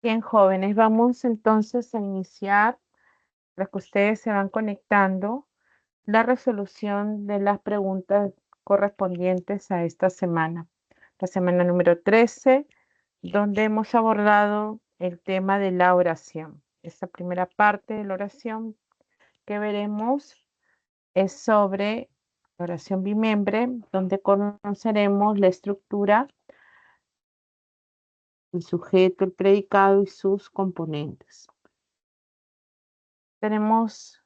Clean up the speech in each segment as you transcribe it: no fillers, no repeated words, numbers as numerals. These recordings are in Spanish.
Bien, jóvenes, vamos entonces a iniciar, las que ustedes se van conectando, la resolución de las preguntas correspondientes a esta semana, la semana número 13, donde hemos abordado el tema de la oración. Esta primera parte de la oración que veremos es sobre la oración bimembre, donde conoceremos la estructura, el sujeto, el predicado y sus componentes. Tenemos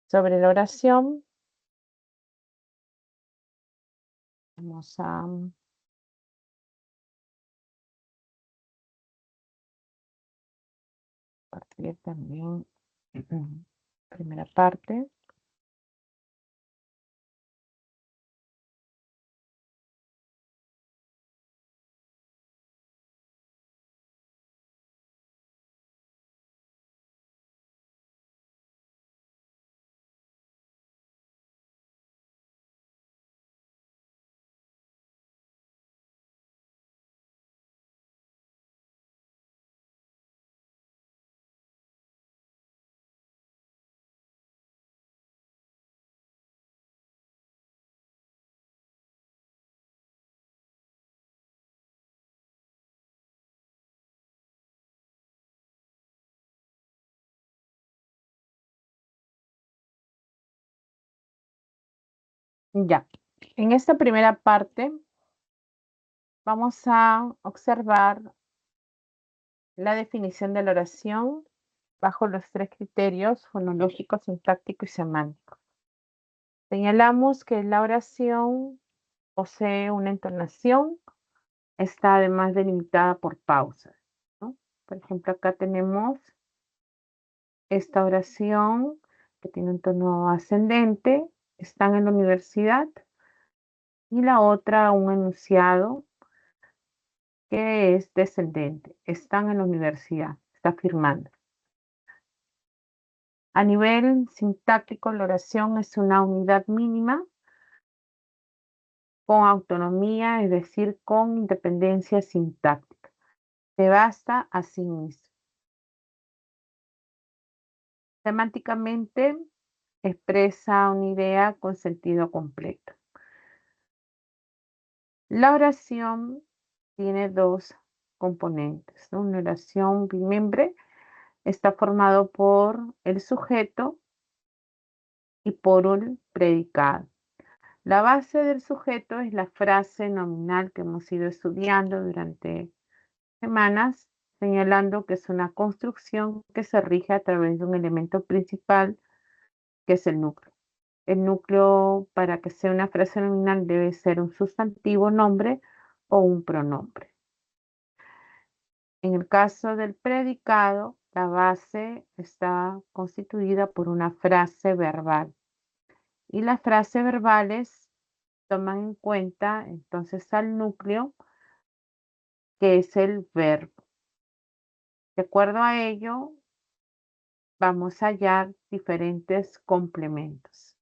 sobre la oración, vamos a partir también primera parte. Ya, en esta primera parte vamos a observar la definición de la oración bajo los tres criterios fonológico, sintáctico y semántico. Señalamos que la oración posee una entonación, está además delimitada por pausas, ¿no? Por ejemplo, acá tenemos esta oración que tiene un tono ascendente, están en la universidad, y la otra, un enunciado que es descendente, están en la universidad, está afirmando. A nivel sintáctico, la oración es una unidad mínima con autonomía, es decir, con independencia sintáctica. Se basta a sí mismo. Semánticamente, expresa una idea con sentido completo. La oración tiene dos componentes, ¿no? Una oración bimembre está formado por el sujeto y por un predicado. La base del sujeto es la frase nominal que hemos ido estudiando durante semanas, señalando que es una construcción que se rige a través de un elemento principal, que es el núcleo. El núcleo, para que sea una frase nominal, debe ser un sustantivo, nombre o un pronombre. En el caso del predicado, la base está constituida por una frase verbal. Y las frases verbales toman en cuenta entonces al núcleo, que es el verbo. De acuerdo a ello, vamos a hallar diferentes complementos.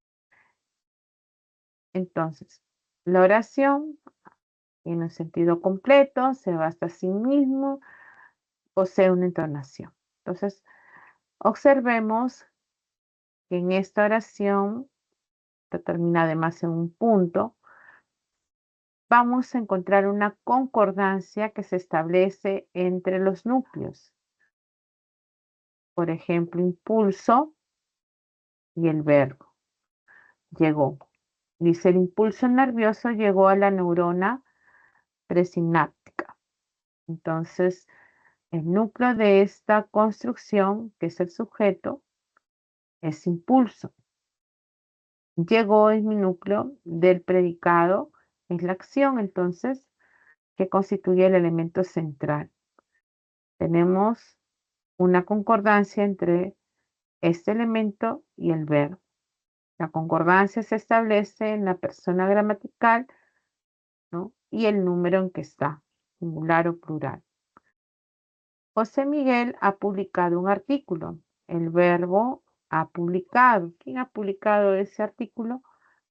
Entonces, la oración en un sentido completo se basta a sí mismo, posee una entonación. Entonces, observemos que en esta oración, que termina además en un punto, vamos a encontrar una concordancia que se establece entre los núcleos. Por ejemplo, impulso y el verbo. Llegó. Dice, el impulso nervioso llegó a la neurona presináptica. Entonces, el núcleo de esta construcción, que es el sujeto, es impulso. Llegó es mi núcleo del predicado, es la acción, entonces, que constituye el elemento central. Tenemos una concordancia entre este elemento y el verbo. La concordancia se establece en la persona gramatical, ¿no? Y el número en que está, singular o plural. José Miguel ha publicado un artículo. El verbo ha publicado. ¿Quién ha publicado ese artículo?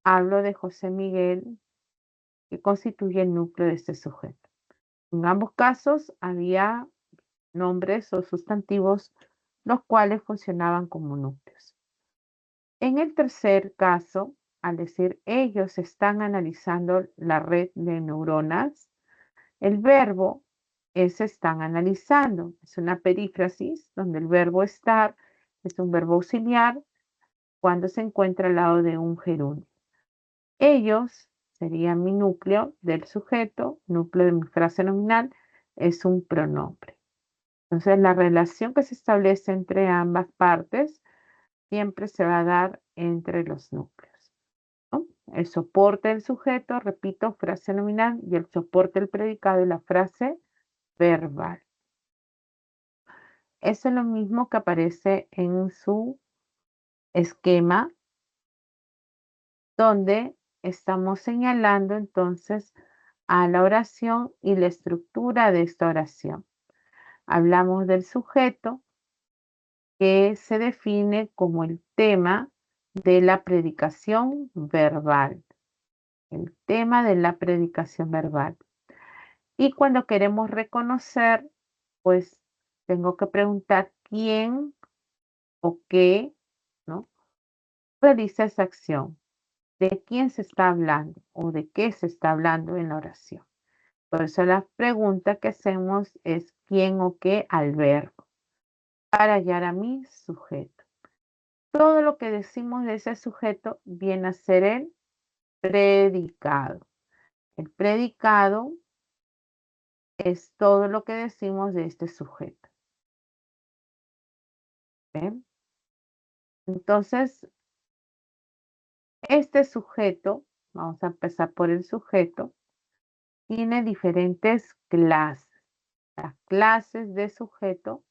Hablo de José Miguel, que constituye el núcleo de este sujeto. En ambos casos había nombres o sustantivos los cuales funcionaban como núcleos. En el tercer caso, al decir ellos están analizando la red de neuronas, el verbo es están analizando. Es una perífrasis donde el verbo estar es un verbo auxiliar cuando se encuentra al lado de un gerundio. Ellos sería mi núcleo del sujeto, núcleo de mi frase nominal es un pronombre. Entonces, la relación que se establece entre ambas partes siempre se va a dar entre los núcleos, ¿no? El soporte del sujeto, repito, frase nominal, y el soporte del predicado y la frase verbal. Eso es lo mismo que aparece en su esquema, donde estamos señalando entonces a la oración y la estructura de esta oración. Hablamos del sujeto, que se define como el tema de la predicación verbal. El tema de la predicación verbal. Y cuando queremos reconocer, pues tengo que preguntar quién o qué, ¿no? Realiza esa acción. ¿De quién se está hablando o de qué se está hablando en la oración? Por eso la pregunta que hacemos es quién o qué al verbo para hallar a mi sujeto. Todo lo que decimos de ese sujeto viene a ser el predicado. El predicado es todo lo que decimos de este sujeto. ¿Ven? Entonces, este sujeto, vamos a empezar por el sujeto, tiene diferentes clases. Las clases de sujeto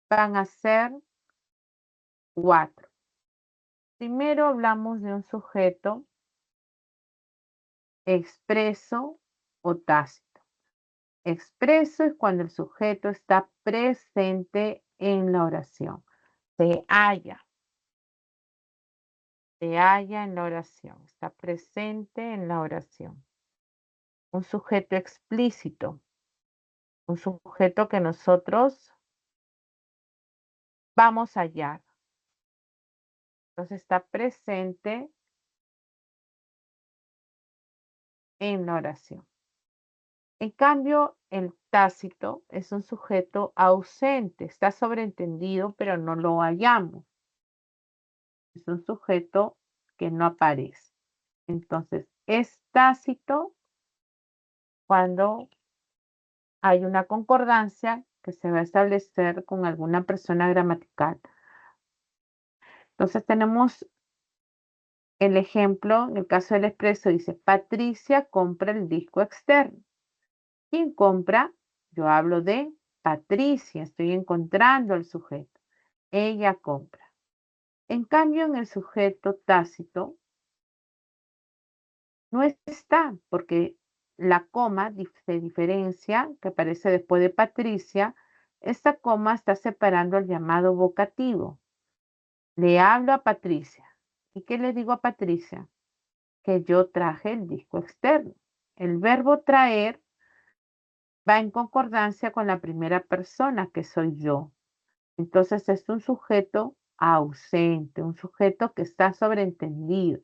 van a ser 4. Primero hablamos de un sujeto expreso o tácito. Expreso es cuando el sujeto está presente en la oración. Se halla en la oración, está presente en la oración. Un sujeto explícito, un sujeto que nosotros vamos a hallar. Entonces está presente en la oración. En cambio, el tácito es un sujeto ausente, está sobreentendido, pero no lo hallamos. Es un sujeto que no aparece. Entonces, es tácito cuando hay una concordancia que se va a establecer con alguna persona gramatical. Entonces, tenemos el ejemplo, en el caso del expreso, dice, Patricia compra el disco externo. ¿Quién compra? Yo hablo de Patricia, estoy encontrando el sujeto. Ella compra. En cambio, en el sujeto tácito no está, porque la coma se diferencia, que aparece después de Patricia. Esta coma está separando el llamado vocativo. Le hablo a Patricia. ¿Y qué le digo a Patricia? Que yo traje el disco externo. El verbo traer va en concordancia con la primera persona, que soy yo. Entonces es un sujeto ausente, un sujeto que está sobreentendido,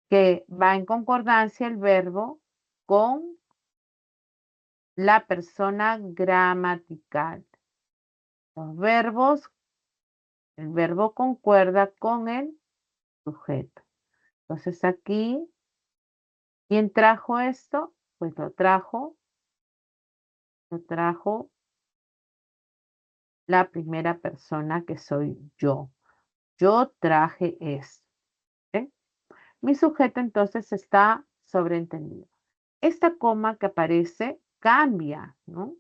que va en concordancia el verbo con la persona gramatical. Los verbos, el verbo concuerda con el sujeto. Entonces aquí, ¿quién trajo esto? Pues lo trajo la primera persona, que soy yo. Yo traje esto. ¿Sí? Mi sujeto entonces está sobreentendido. Esta coma que aparece cambia, ¿no?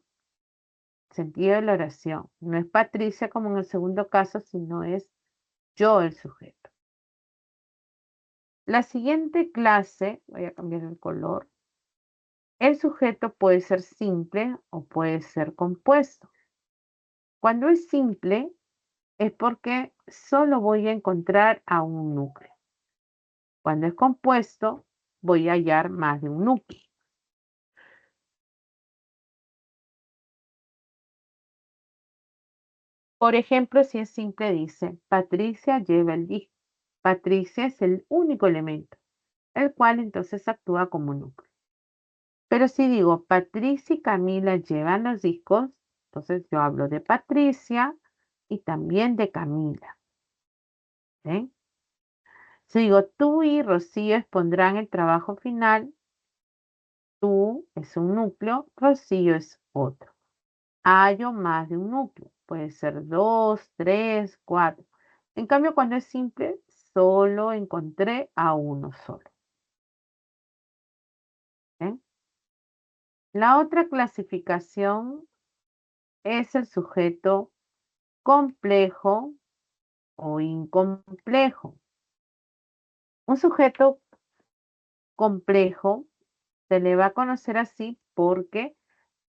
Sentido de la oración. No es Patricia como en el segundo caso, sino es yo el sujeto. La siguiente clase, voy a cambiar el color. El sujeto puede ser simple o puede ser compuesto. Cuando es simple es porque solo voy a encontrar a un núcleo. Cuando es compuesto voy a hallar más de un núcleo. Por ejemplo, si es simple, dice, Patricia lleva el disco. Patricia es el único elemento, el cual entonces actúa como núcleo. Pero si digo, Patricia y Camila llevan los discos, entonces yo hablo de Patricia y también de Camila. ¿Ven? Si digo, tú y Rocío expondrán el trabajo final, tú es un núcleo, Rocío es otro. Hay o más de un núcleo, puede ser dos, tres, cuatro. En cambio, cuando es simple, solo encontré a uno solo. ¿Ven? La otra clasificación es el sujeto complejo o incomplejo. Un sujeto complejo se le va a conocer así porque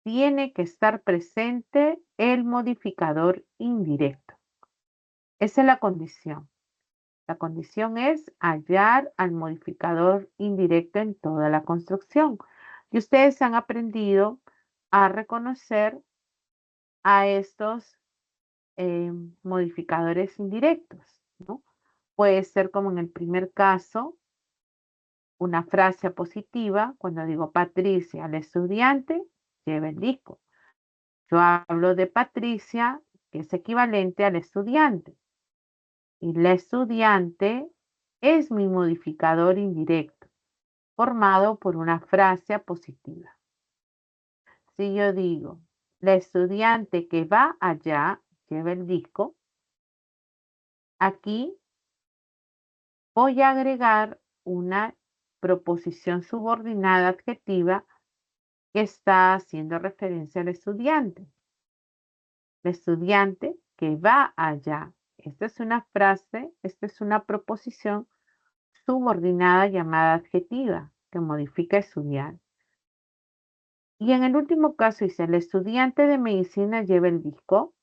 tiene que estar presente el modificador indirecto. Esa es la condición. La condición es hallar al modificador indirecto en toda la construcción. Y ustedes han aprendido a reconocer a estos modificadores indirectos, ¿no? Puede ser como en el primer caso, una frase positiva, cuando digo Patricia, la estudiante, lleva el disco. Yo hablo de Patricia, que es equivalente al estudiante. Y la estudiante es mi modificador indirecto, formado por una frase positiva. Si yo digo, la estudiante que va allá lleva el disco, aquí voy a agregar una proposición subordinada adjetiva que está haciendo referencia al estudiante. El estudiante que va allá. Esta es una frase, esta es una proposición subordinada llamada adjetiva que modifica estudiar. Y en el último caso dice, el estudiante de medicina lleva el disco.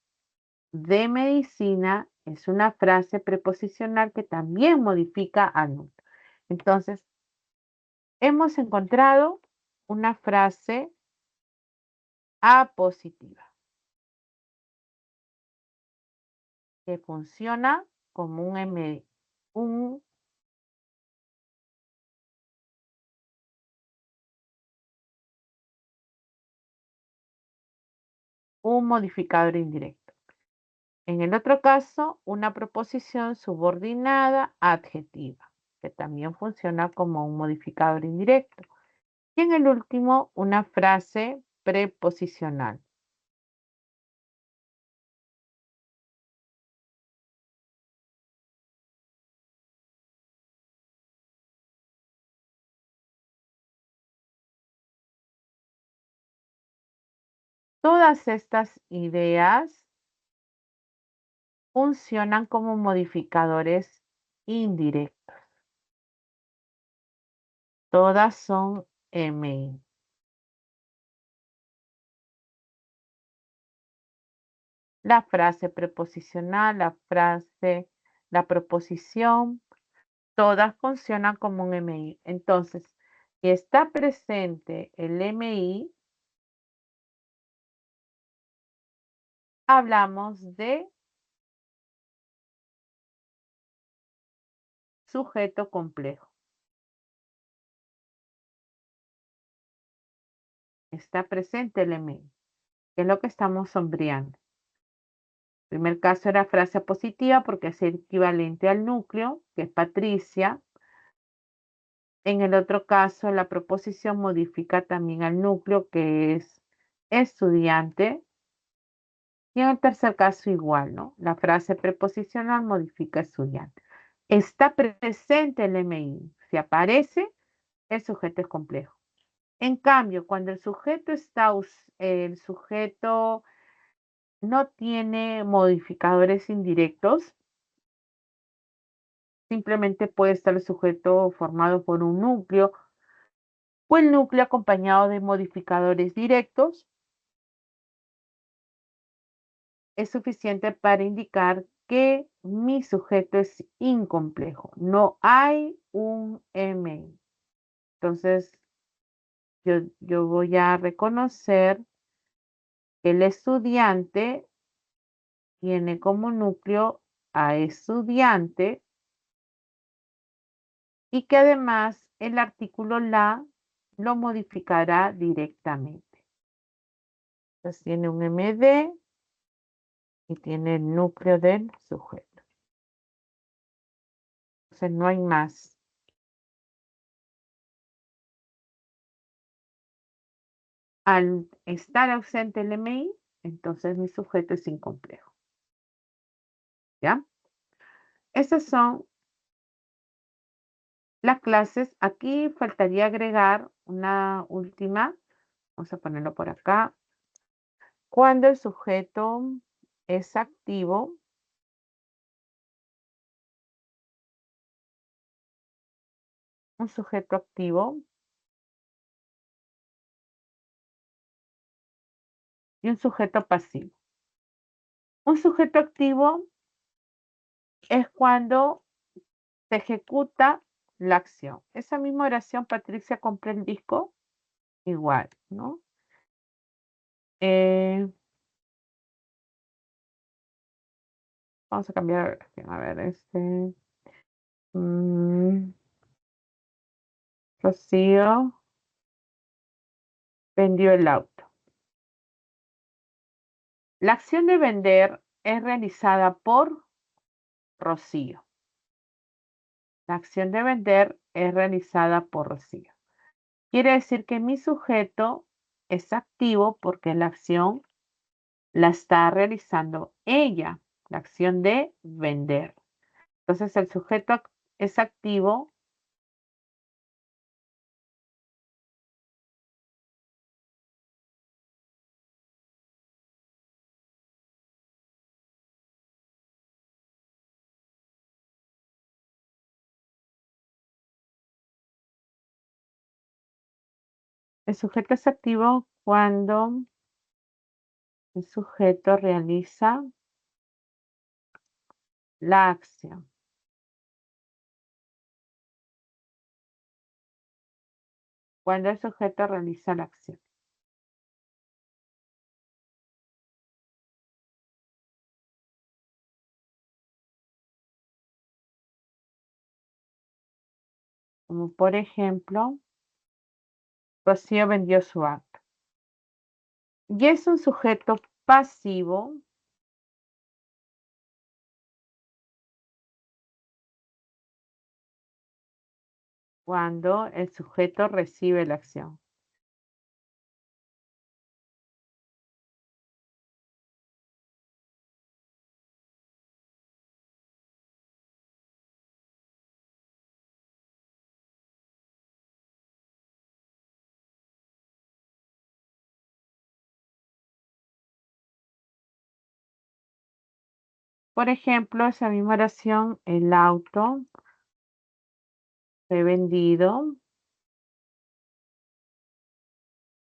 De medicina es una frase preposicional que también modifica a núcleo. Entonces, hemos encontrado una frase apositiva que funciona como un modificador indirecto. En el otro caso, una proposición subordinada adjetiva, que también funciona como un modificador indirecto. Y en el último, una frase preposicional. Todas estas ideas funcionan como modificadores indirectos. Todas son MI. La frase preposicional, la proposición, todas funcionan como un MI. Entonces, si está presente el MI, hablamos de sujeto complejo. Está presente el MI, que es lo que estamos sombreando. El primer caso era frase positiva porque es equivalente al núcleo, que es Patricia. En el otro caso, la proposición modifica también al núcleo, que es estudiante. Y en el tercer caso igual, ¿no? La frase preposicional modifica estudiante. Está presente el MI. Si aparece, el sujeto es complejo. En cambio, cuando el sujeto no tiene modificadores indirectos, simplemente puede estar el sujeto formado por un núcleo o el núcleo acompañado de modificadores directos, es suficiente para indicar que mi sujeto es incomplejo. No hay un MI. Entonces, yo voy a reconocer que el estudiante tiene como núcleo a estudiante y que además el artículo la lo modificará directamente. Entonces tiene un MD y tiene el núcleo del sujeto. Entonces no hay más. Al estar ausente el MI, entonces mi sujeto es incomplejo. ¿Ya? Esas son las clases. Aquí faltaría agregar una última. Vamos a ponerlo por acá. Cuando el sujeto es activo, un sujeto activo y un sujeto pasivo. Un sujeto activo es cuando se ejecuta la acción. Esa misma oración, Patricia, compré el disco, igual, ¿no? Vamos a cambiar la oración. A ver, mm, Rocío vendió el auto. La acción de vender es realizada por Rocío. La acción de vender es realizada por Rocío. Quiere decir que mi sujeto es activo porque la acción la está realizando ella, la acción de vender. Entonces el sujeto es activo. El sujeto es activo cuando el sujeto realiza la acción. Cuando el sujeto realiza la acción. Como por ejemplo, Rocío vendió su auto. Y es un sujeto pasivo cuando el sujeto recibe la acción. Por ejemplo, esa misma oración, el auto fue vendido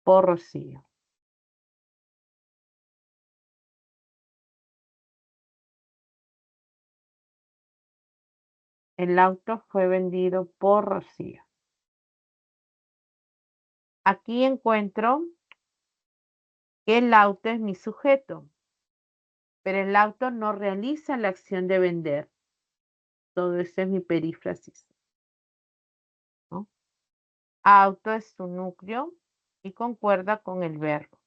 por Rocío. El auto fue vendido por Rocío. Aquí encuentro que el auto es mi sujeto, pero el auto no realiza la acción de vender. Todo eso es mi perífrasis, ¿no? Auto es su núcleo y concuerda con el verbo.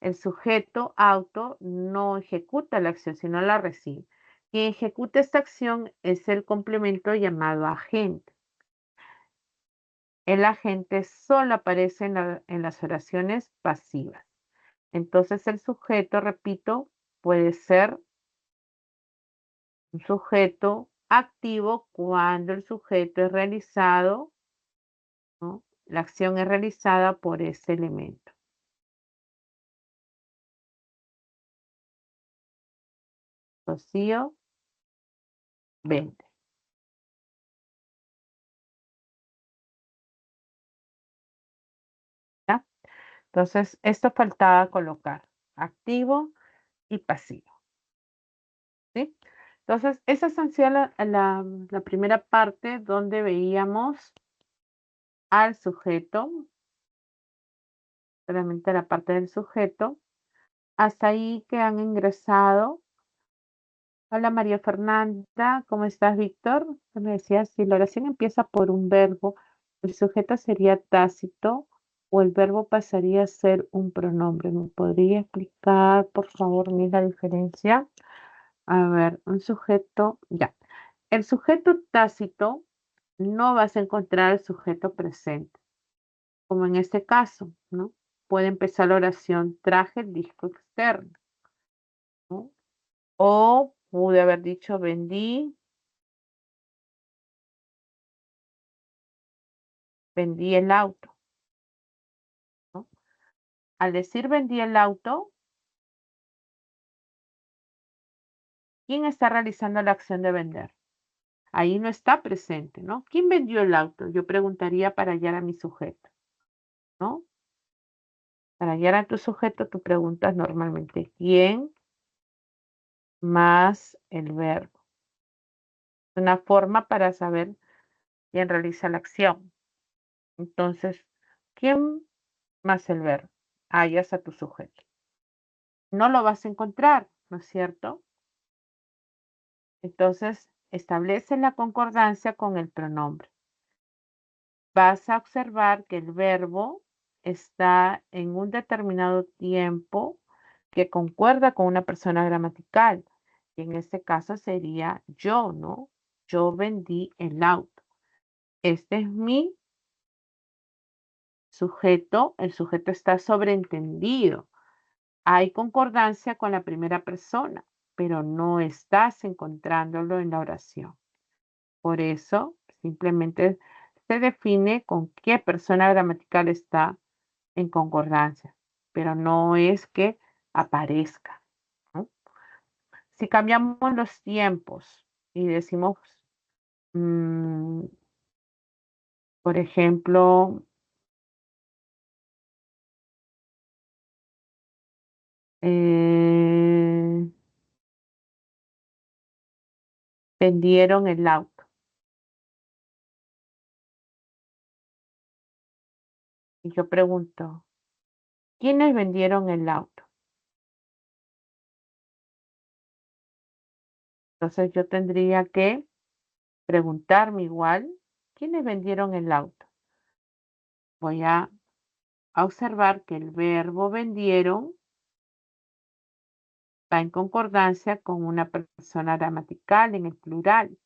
El sujeto auto no ejecuta la acción, sino la recibe. Quien ejecuta esta acción es el complemento llamado agente. El agente solo aparece en las oraciones pasivas. Entonces el sujeto, repito, puede ser un sujeto activo cuando el sujeto es realizado, ¿no? La acción es realizada por ese elemento. Rocío vende. ¿Ya? Entonces, esto faltaba colocar activo y pasivo. ¿Sí? Entonces, esa han sido la primera parte donde veíamos al sujeto, solamente la parte del sujeto. Hasta ahí que han ingresado Hola María Fernanda, ¿cómo estás, Víctor? Me decías, si la oración empieza por un verbo, ¿el sujeto sería tácito o el verbo pasaría a ser un pronombre? ¿Me podría explicar, por favor, la diferencia? A ver, un sujeto, ya. El sujeto tácito no vas a encontrar el sujeto presente, como en este caso, ¿no? Puede empezar la oración, traje el disco externo, ¿no? O pude haber dicho, vendí el auto, ¿no? Al decir vendí el auto, ¿quién está realizando la acción de vender? Ahí no está presente, ¿no? ¿Quién vendió el auto? Yo preguntaría para hallar a mi sujeto, ¿no? Para hallar a tu sujeto, tú preguntas normalmente quién más el verbo. Una forma para saber quién realiza la acción. Entonces, ¿quién más el verbo? Hallas a tu sujeto. No lo vas a encontrar, ¿no es cierto? Entonces, establece la concordancia con el pronombre. Vas a observar que el verbo está en un determinado tiempo que concuerda con una persona gramatical. Y en este caso sería yo, ¿no? Yo vendí el auto. Este es mi sujeto. El sujeto está sobreentendido. Hay concordancia con la primera persona, pero no estás encontrándolo en la oración. Por eso, simplemente se define con qué persona gramatical está en concordancia, pero no es que aparezca, ¿no? Si cambiamos los tiempos y decimos, mm, por ejemplo, eh, vendieron el auto. Y yo pregunto, ¿quiénes vendieron el auto? Entonces yo tendría que preguntarme igual, ¿quiénes vendieron el auto? Voy a observar que el verbo vendieron va en concordancia con una persona gramatical en el plural,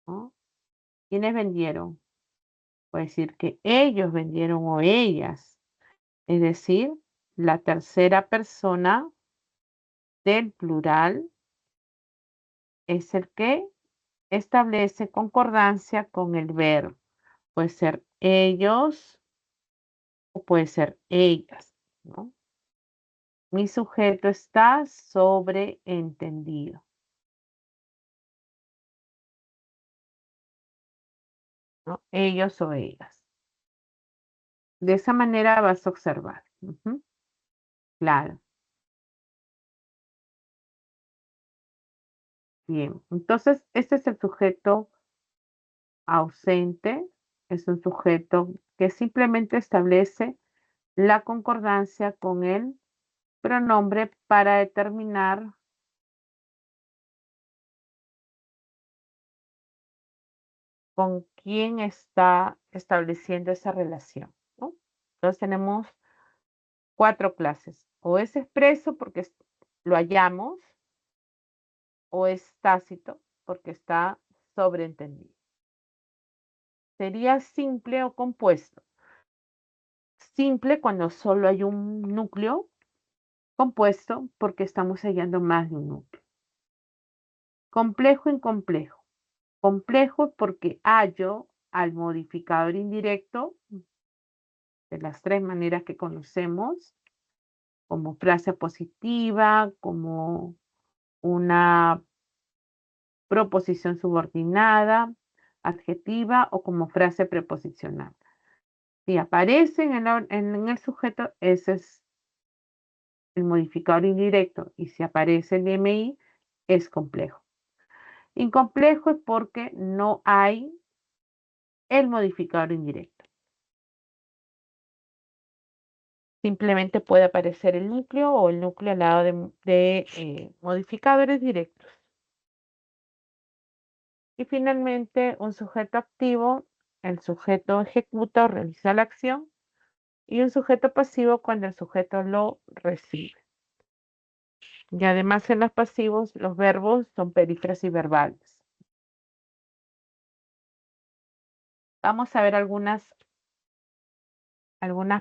¿no? ¿Quiénes vendieron? Puede decir que ellos vendieron o ellas. Es decir, la tercera persona del plural es el que establece concordancia con el verbo. Puede ser ellos o puede ser ellas, ¿no? Mi sujeto está sobreentendido, ¿no? Ellos o ellas. De esa manera vas a observar. Ujú, claro, bien. Entonces, este es el sujeto ausente, es un sujeto que simplemente establece la concordancia con el pronombre para determinar con quién está estableciendo esa relación, ¿no? Entonces tenemos cuatro clases. O es expreso porque lo hallamos, o es tácito porque está sobreentendido. Sería simple o compuesto. Simple cuando solo hay un núcleo, compuesto porque estamos hallando más de un núcleo. Complejo, incomplejo. Complejo porque hallo al modificador indirecto de las tres maneras que conocemos, como frase positiva, como una proposición subordinada, adjetiva o como frase preposicional. Si aparece en el sujeto, ese es el modificador indirecto, y si aparece el MI, es complejo. Incomplejo es porque no hay el modificador indirecto. Simplemente puede aparecer el núcleo o el núcleo al lado de modificadores directos. Y finalmente, un sujeto activo, el sujeto ejecuta o realiza la acción, y un sujeto pasivo cuando el sujeto lo recibe. Y además en los pasivos, los verbos son perífrasis verbales. Vamos a ver algunas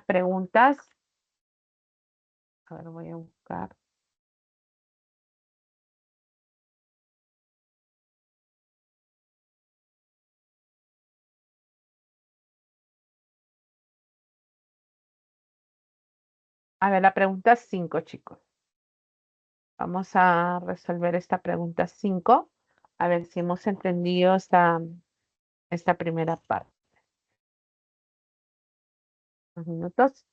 preguntas. A ver, voy a buscar. A ver, la pregunta 5, chicos. Vamos a resolver esta pregunta 5. A ver si hemos entendido esta primera parte. Unos minutos.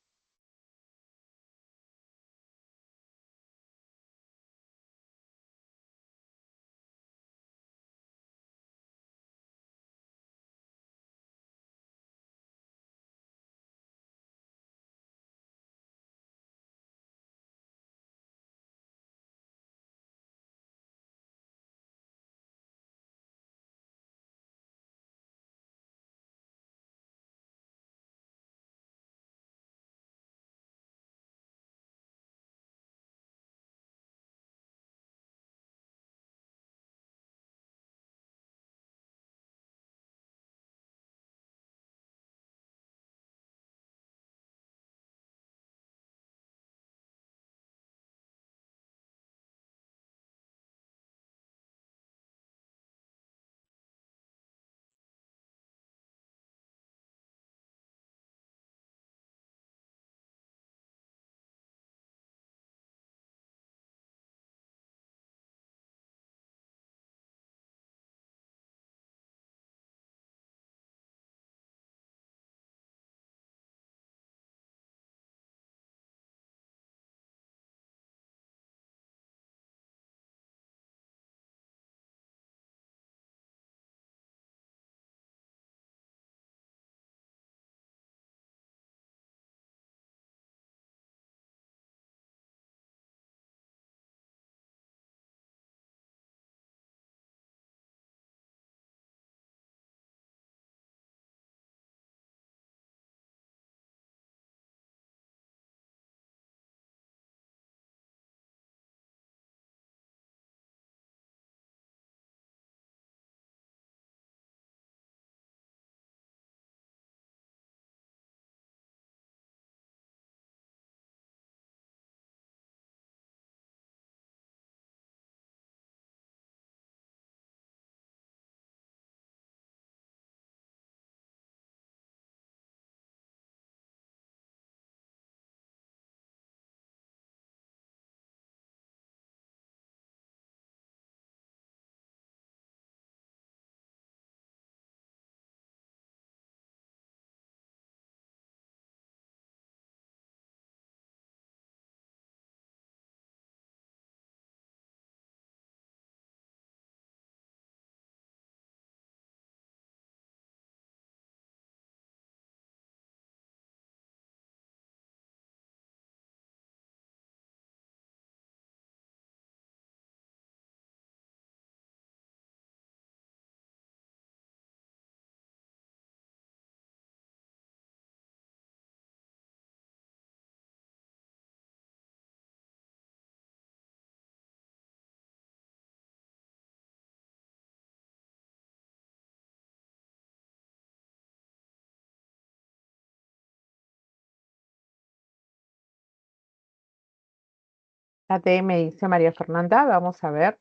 La T me dice María Fernanda. Vamos a ver.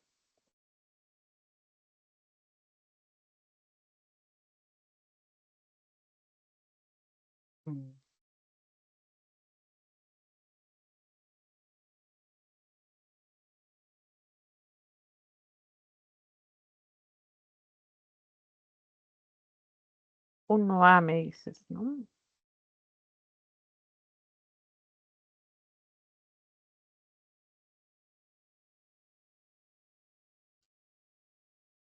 Mm. Uno A me dices, ¿no?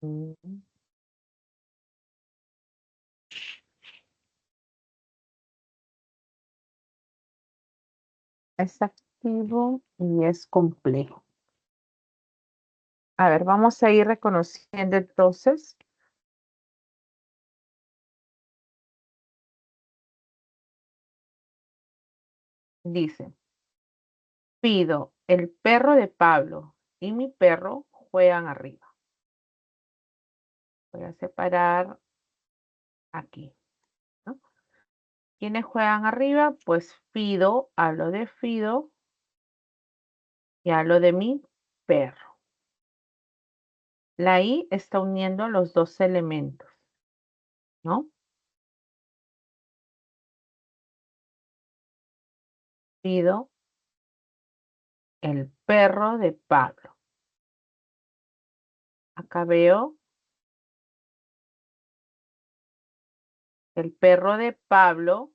Mm. es activo y es complejo. A ver, vamos a ir reconociendo entonces. Dice, pido, el perro de Pablo y mi perro juegan arriba. Voy a separar aquí, ¿no? ¿Quiénes juegan arriba? Pues Fido, hablo de Fido y hablo de mi perro. La I está uniendo los dos elementos, ¿no? Fido, el perro de Pablo. Acá veo el perro de Pablo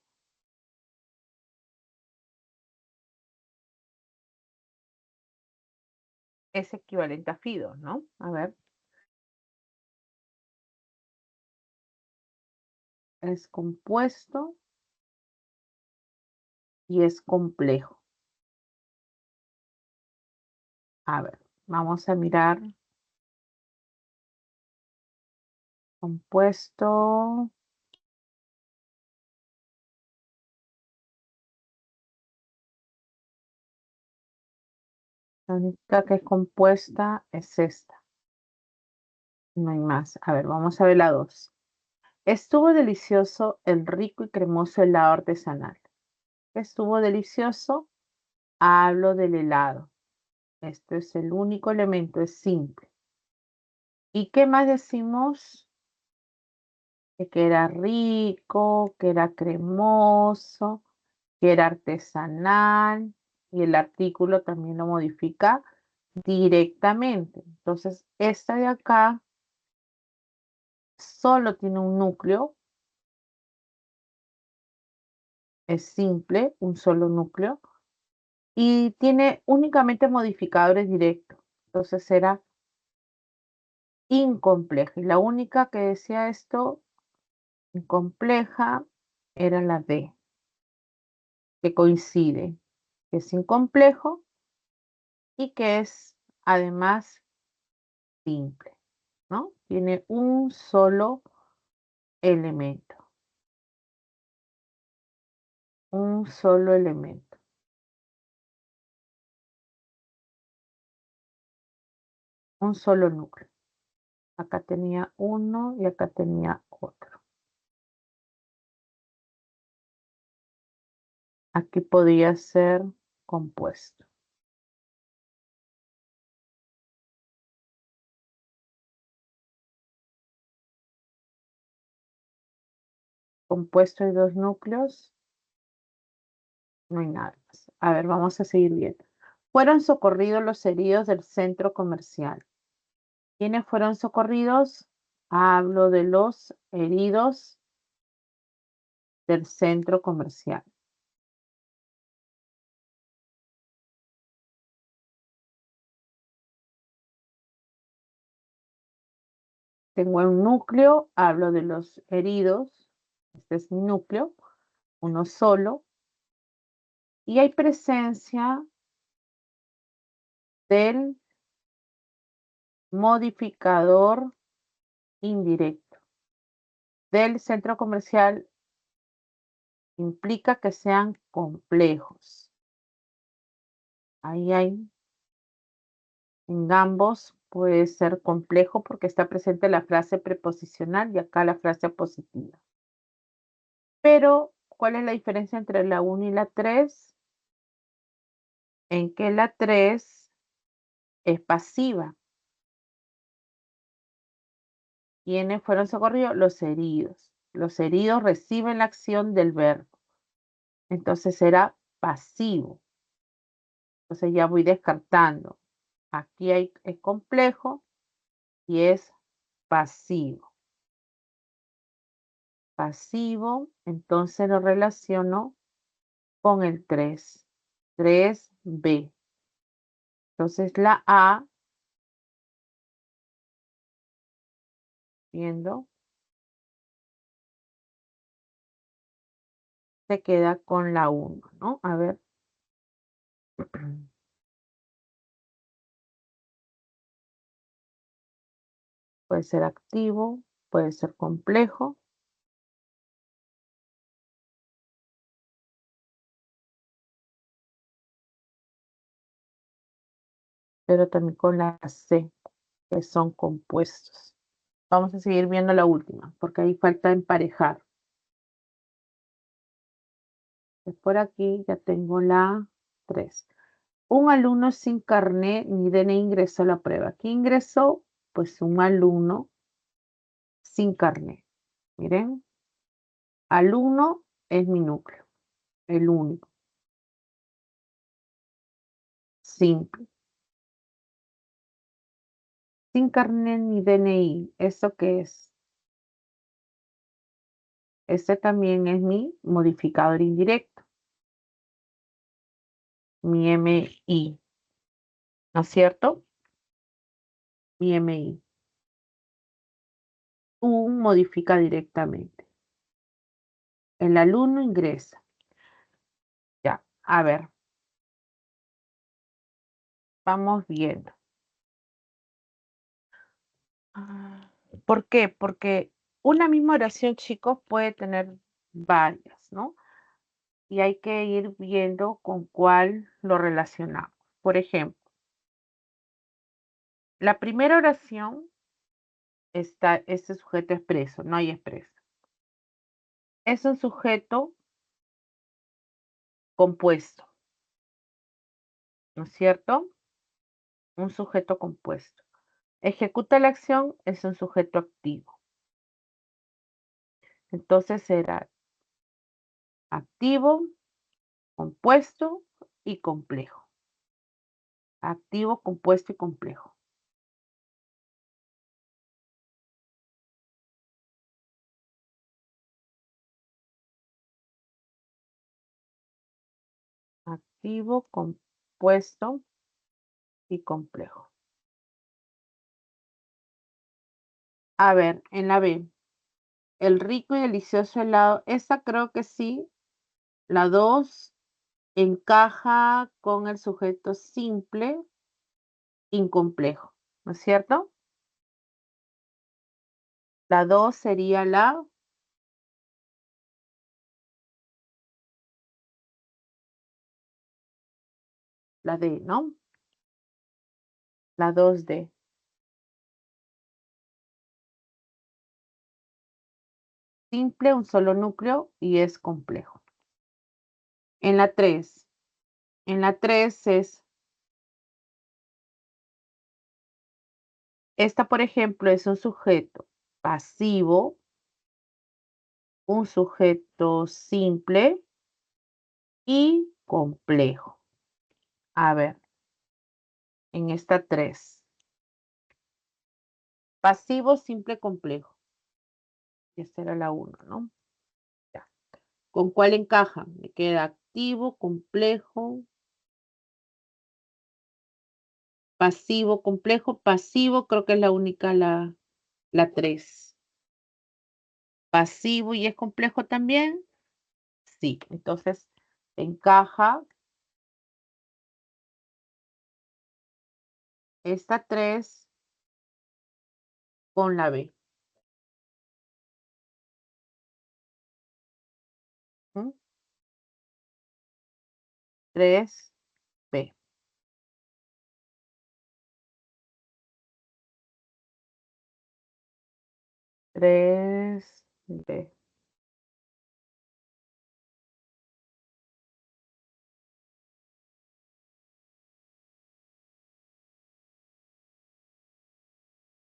es equivalente a Fido, ¿no? A ver, es compuesto y es complejo. A ver, vamos a mirar compuesto. La única que es compuesta es esta. No hay más. A ver, vamos a ver la 2. Estuvo delicioso el rico y cremoso helado artesanal. Estuvo delicioso. Hablo del helado. Este es el único elemento, es simple. ¿Y qué más decimos? De que era rico, que era cremoso, que era artesanal y el artículo también lo modifica directamente. Entonces, esta de acá solo tiene un núcleo, es simple, un solo núcleo, y tiene únicamente modificadores directos. Entonces era incompleja. Y la única que decía esto, incompleja, era la D, que coincide, que es incomplejo y que es además simple, ¿no? Tiene un solo elemento, un solo elemento, un solo núcleo. Acá tenía uno y acá tenía otro. Aquí podía ser compuesto. Compuesto y dos núcleos, no hay nada más. A ver, vamos a seguir viendo. Fueron socorridos los heridos del centro comercial. ¿Quiénes fueron socorridos? Hablo de los heridos del centro comercial. Tengo un núcleo, hablo de los heridos. Este es mi núcleo, uno solo. Y hay presencia del modificador indirecto. Del centro comercial implica que sean complejos. Ahí hay, en ambos puede ser complejo porque está presente la frase preposicional y acá la frase positiva. Pero, ¿cuál es la diferencia entre la 1 y la 3? En que la 3 es pasiva. ¿Quiénes fueron socorridos? Los heridos. Los heridos reciben la acción del verbo. Entonces será pasivo. Entonces ya voy descartando. Aquí es complejo y es pasivo. Pasivo, entonces lo relaciono con el 3. 3B. Entonces la A, viendo, se queda con la 1, ¿no? A ver, Puede ser activo, puede ser complejo, pero también con la C, que son compuestos. Vamos a seguir viendo la última, porque ahí falta emparejar. Por aquí ya tengo la 3. Un alumno sin carnet ni DNI ingresó a la prueba. ¿Quién ingresó? Pues un alumno sin carnet. Miren, alumno es mi núcleo, el único, simple. Sin carnet ni DNI, ¿eso qué es? Este también es mi modificador indirecto, mi MI, ¿no es cierto? Mi MI. Un modifica directamente. El alumno ingresa. Ya, a ver, vamos viendo. ¿Por qué? Porque una misma oración, chicos, puede tener varias, ¿no? Y hay que ir viendo con cuál lo relacionamos. Por ejemplo, la primera oración está este sujeto expreso, no hay expreso. Es un sujeto compuesto, ¿no es cierto? Un sujeto compuesto. Ejecuta la acción es un sujeto activo. Entonces será activo, compuesto y complejo. Activo, compuesto y complejo. Activo, compuesto y complejo. A ver, en la B, el rico y delicioso helado, esta creo que sí, la 2 encaja con el sujeto simple, incomplejo, ¿no es cierto? La 2 sería la D, ¿no? La 2D. Simple, un solo núcleo y es complejo. En la 3, en la 3 es, esta por ejemplo es un sujeto pasivo, un sujeto simple y complejo. A ver, en esta 3. Pasivo, simple, complejo. Y esta era la 1, ¿no? Ya. ¿Con cuál encaja? Me queda activo, complejo, pasivo, complejo. Pasivo creo que es la única, la 3. Pasivo y es complejo también. Sí, entonces encaja esta 3 con la B. 3B. 3B.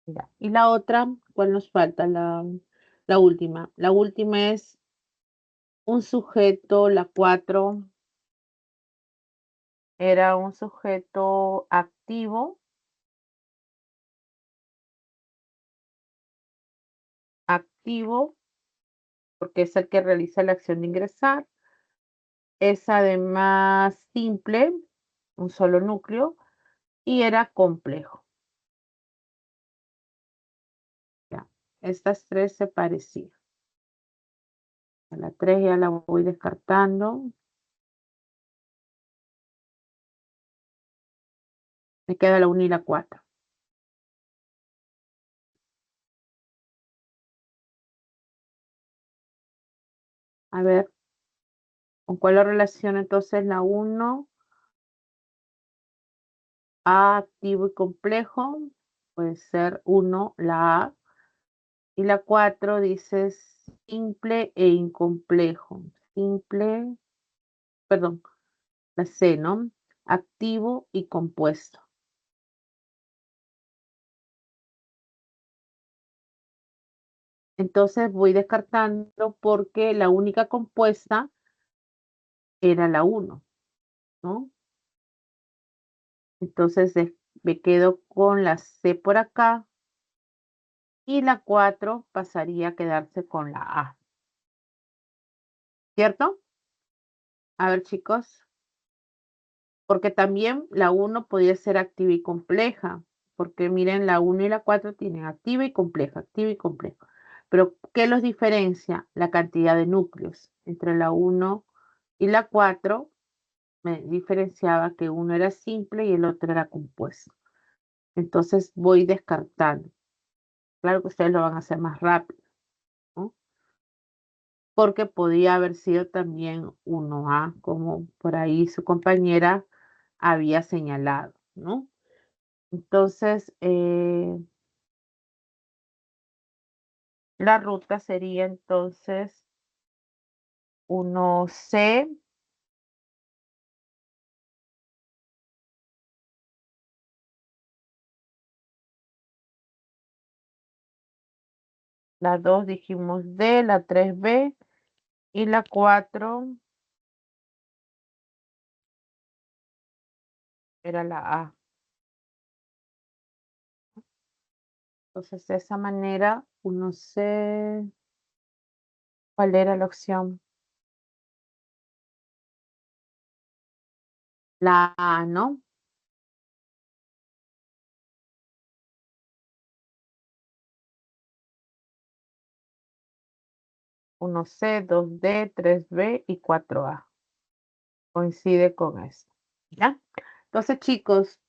Ya. Y la otra, ¿cuál nos falta? La última. La última es un sujeto, la 4 era un sujeto activo, porque es el que realiza la acción de ingresar. Es además simple, un solo núcleo, y era complejo. Ya. Estas 3 se parecían. A la 3 ya la voy descartando. Me queda la 1 y la 4. A ver, ¿con cuál lo relaciono entonces la 1? A activo y complejo, puede ser 1, la A. Y la 4 dice simple e incomplejo. Simple, perdón, la C, ¿no? Activo y compuesto. Entonces voy descartando porque la única compuesta era la 1, ¿no? Entonces me quedo con la C por acá y la 4 pasaría a quedarse con la A, ¿cierto? A ver, chicos, porque también la 1 podía ser activa y compleja, porque miren, la 1 y la 4 tienen activa y compleja, activa y compleja. Pero, ¿qué los diferencia? La cantidad de núcleos. Entre la 1 y la 4 me diferenciaba que uno era simple y el otro era compuesto. Entonces voy descartando. Claro que ustedes lo van a hacer más rápido, ¿no? Porque podía haber sido también 1A, como por ahí su compañera había señalado, ¿no? Entonces, la ruta sería entonces 1C, la 2 dijimos D, la 3B y la 4 era la A. Entonces, de esa manera, 1C, ¿cuál era la opción? La A, ¿no? 1C, 2D, 3B y 4A. Coincide con esto, ¿ya? Entonces, chicos,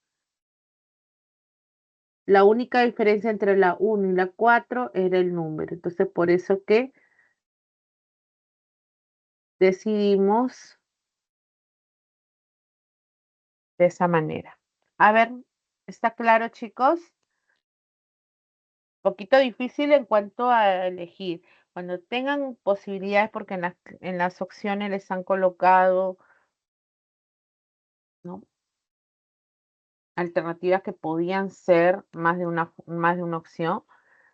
la única diferencia entre la 1 y la 4 era el número. Entonces, por eso que decidimos de esa manera. A ver, ¿está claro, chicos? Poquito difícil en cuanto a elegir. Cuando tengan posibilidades, porque en las opciones les han colocado, ¿no?, alternativas que podían ser más de una opción,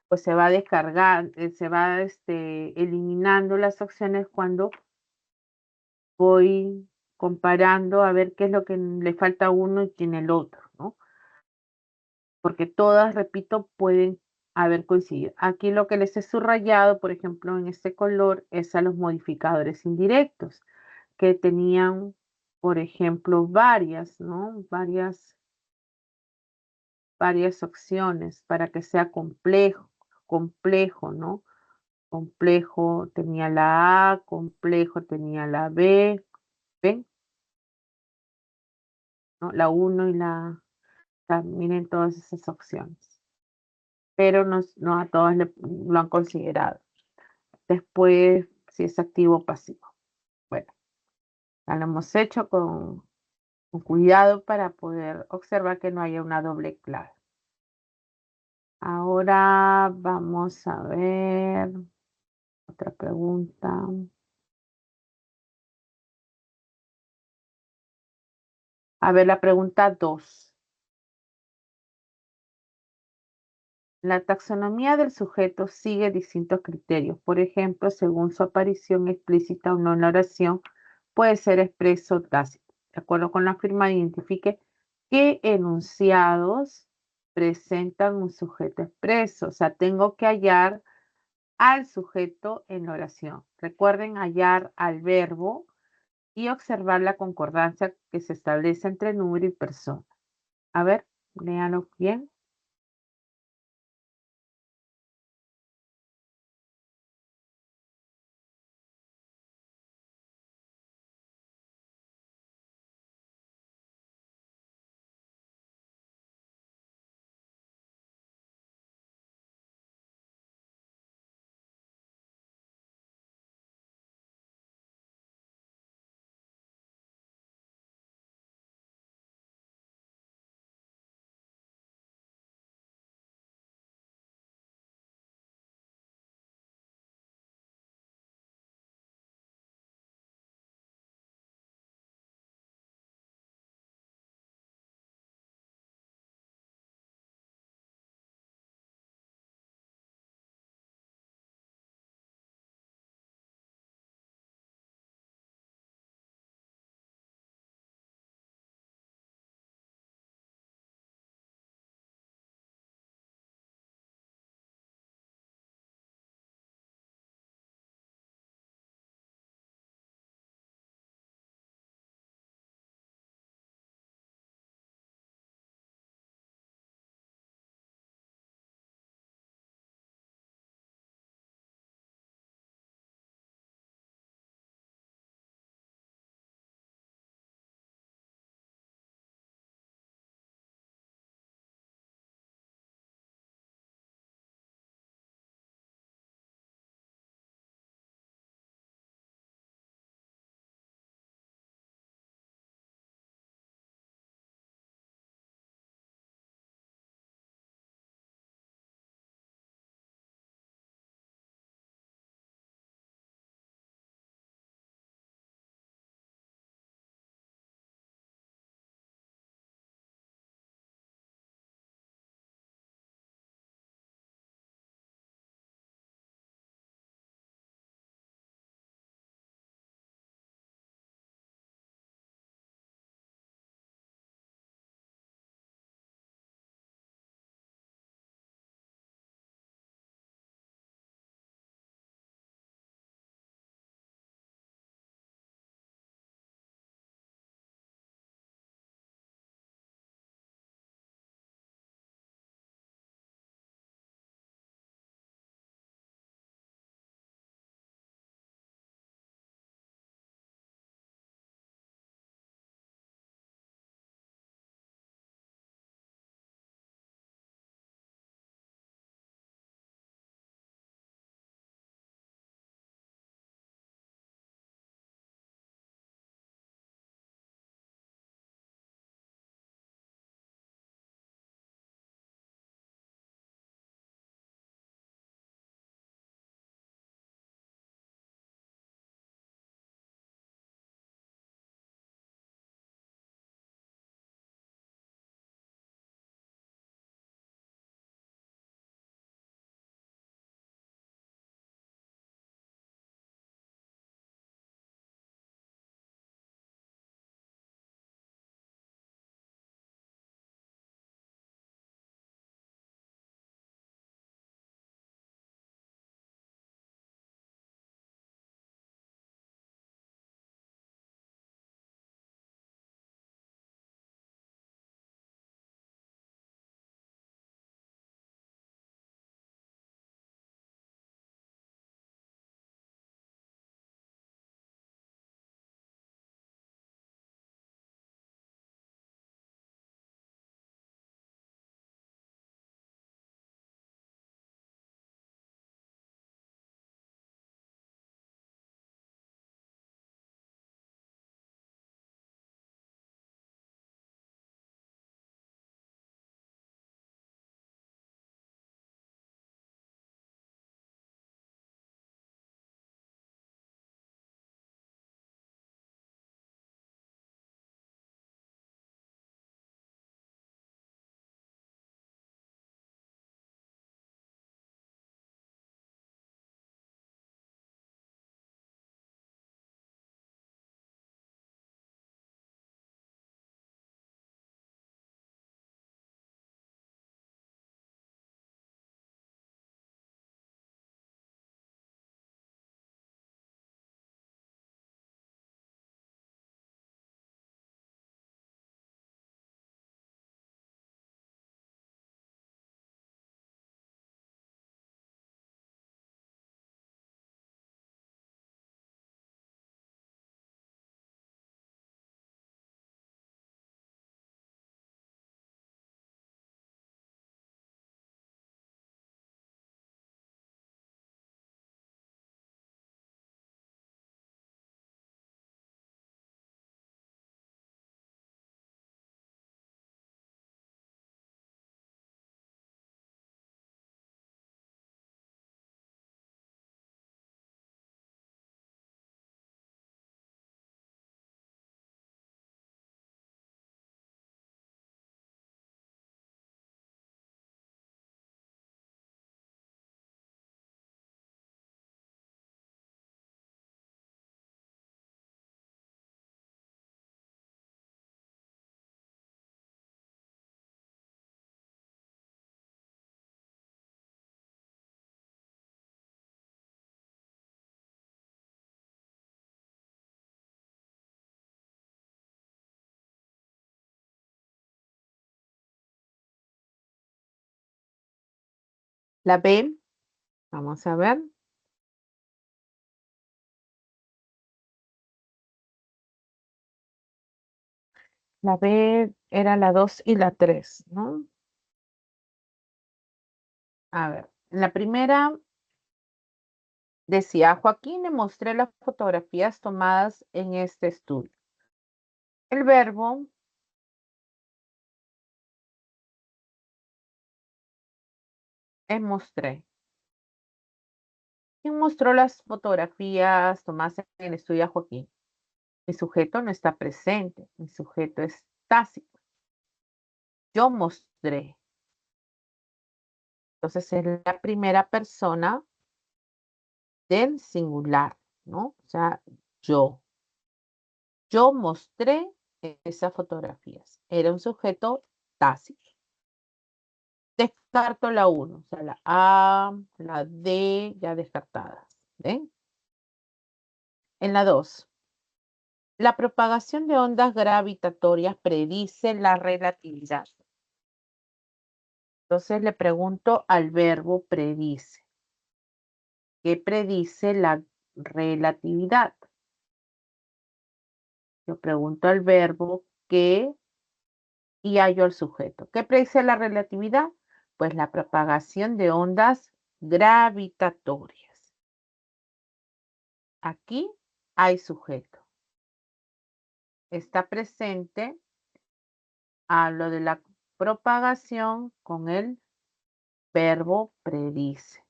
pues se va a descargar, se va eliminando las opciones cuando voy comparando a ver qué es lo que le falta a uno y tiene el otro, ¿no? Porque todas, repito, pueden haber coincidido. Aquí lo que les he subrayado, por ejemplo, en este color, es a los modificadores indirectos, que tenían, por ejemplo, varias, ¿no? Varias opciones para que sea complejo, ¿no? Complejo tenía la A, complejo tenía la B, ¿ven? ¿No? La 1 y miren todas esas opciones, pero no a todas lo han considerado. Después, si es activo o pasivo. Bueno, ya lo hemos hecho con cuidado para poder observar que no haya una doble clave. Ahora vamos a ver otra pregunta. A ver, la pregunta 2. La taxonomía del sujeto sigue distintos criterios. Por ejemplo, según su aparición explícita o no en la oración, puede ser expreso o tácito. De acuerdo con la firma, identifique qué enunciados presentan un sujeto expreso. O sea, tengo que hallar al sujeto en la oración. Recuerden hallar al verbo y observar la concordancia que se establece entre número y persona. A ver, léanlo bien. La B, vamos a ver. La B era la 2 y la 3, ¿no? A ver, en la primera decía, a Joaquín le mostré las fotografías tomadas en este estudio. El verbo es mostré. ¿Quién mostró las fotografías tomadas en el estudio a Joaquín? Mi sujeto no está presente, mi sujeto es tácito. Yo mostré. Entonces es la primera persona del singular, ¿no? O sea, yo. Yo mostré esas fotografías. Era un sujeto tácito. Descarto la uno, o sea, la A, la D ya descartadas. ¿Ven? En la 2, la propagación de ondas gravitatorias predice la relatividad. Entonces le pregunto al verbo predice. ¿Qué predice la relatividad? Yo pregunto al verbo qué y hallo al sujeto. ¿Qué predice la relatividad? Pues la propagación de ondas gravitatorias. Aquí hay sujeto. Está presente, hablo de la propagación con el verbo predice.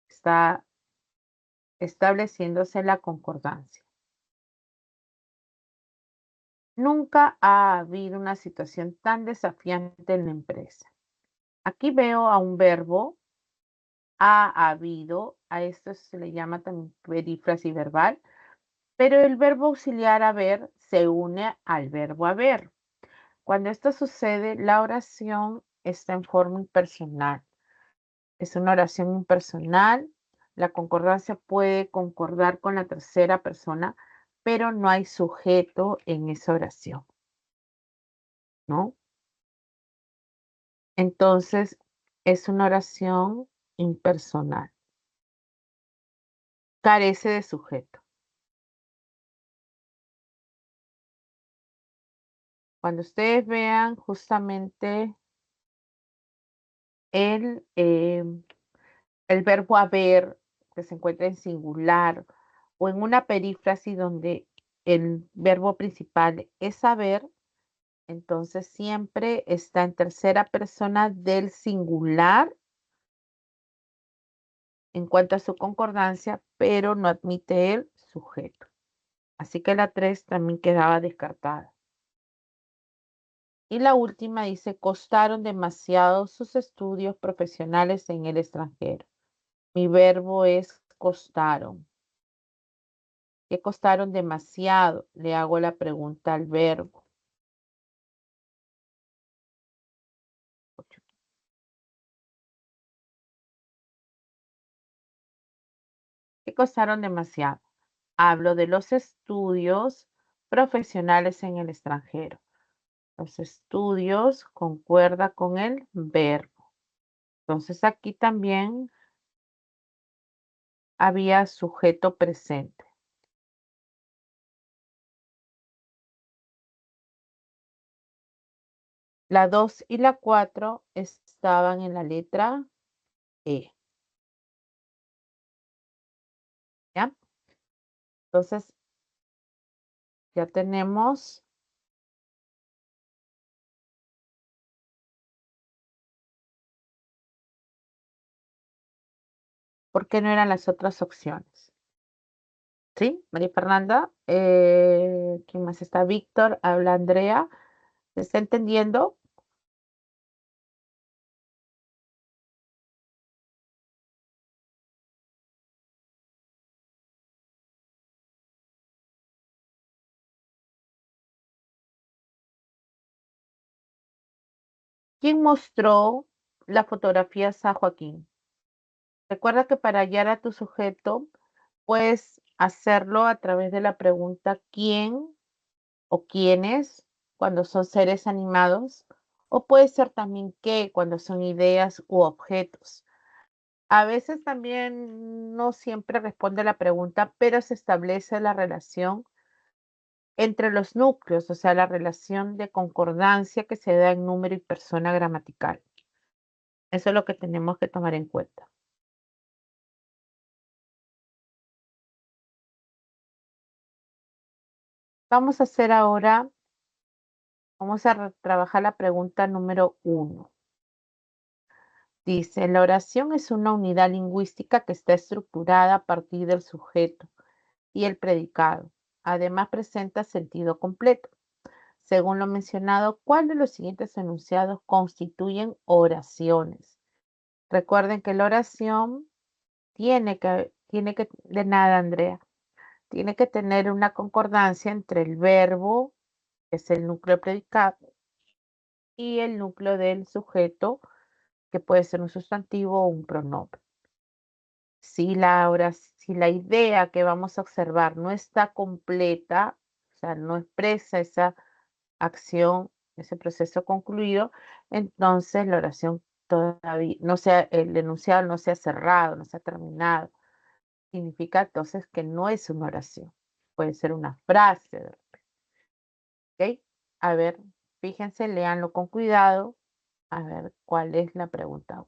Está estableciéndose la concordancia. Nunca ha habido una situación tan desafiante en la empresa. Aquí veo a un verbo, ha habido, a esto se le llama también perífrasis verbal, pero el verbo auxiliar haber se une al verbo haber. Cuando esto sucede, la oración está en forma impersonal. Es una oración impersonal. La concordancia puede concordar con la tercera persona, pero no hay sujeto en esa oración, ¿no? Entonces, es una oración impersonal. Carece de sujeto. Cuando ustedes vean justamente el, el verbo haber, que se encuentra en singular, o en una perífrasis donde el verbo principal es haber, entonces siempre está en tercera persona del singular en cuanto a su concordancia, pero no admite el sujeto. Así que la 3 también quedaba descartada. Y la última dice, costaron demasiado sus estudios profesionales en el extranjero. Mi verbo es costaron. ¿Qué costaron demasiado? Le hago la pregunta al verbo. ¿Qué costaron demasiado? Hablo de los estudios profesionales en el extranjero. Los estudios concuerda con el verbo. Entonces aquí también había sujeto presente. La 2 y la 4 estaban en la letra E. ¿Ya? Entonces ya tenemos por qué no eran las otras opciones. ¿Sí? María Fernanda, ¿quién más está? Víctor, habla Andrea. ¿Se está entendiendo? ¿Quién mostró las fotografías a Joaquín? Recuerda que para hallar a tu sujeto puedes hacerlo a través de la pregunta quién o quiénes cuando son seres animados, o puede ser también qué cuando son ideas u objetos. A veces también no siempre responde a la pregunta, pero se establece la relación entre los núcleos, o sea, la relación de concordancia que se da en número y persona gramatical. Eso es lo que tenemos que tomar en cuenta. Vamos a hacer ahora, vamos a trabajar la pregunta número 1. Dice, la oración es una unidad lingüística que está estructurada a partir del sujeto y el predicado. Además, presenta sentido completo. Según lo mencionado, ¿cuál de los siguientes enunciados constituyen oraciones? Recuerden que la oración de nada, Andrea, tiene que tener una concordancia entre el verbo, que es el núcleo predicado, y el núcleo del sujeto, que puede ser un sustantivo o un pronombre. Si la idea que vamos a observar no está completa, o sea, no expresa esa acción, ese proceso concluido, entonces la oración todavía no sea, el enunciado no se ha cerrado, no se ha terminado. Significa entonces que no es una oración, puede ser una frase, ¿ok? A ver, fíjense, léanlo con cuidado, a ver cuál es la pregunta.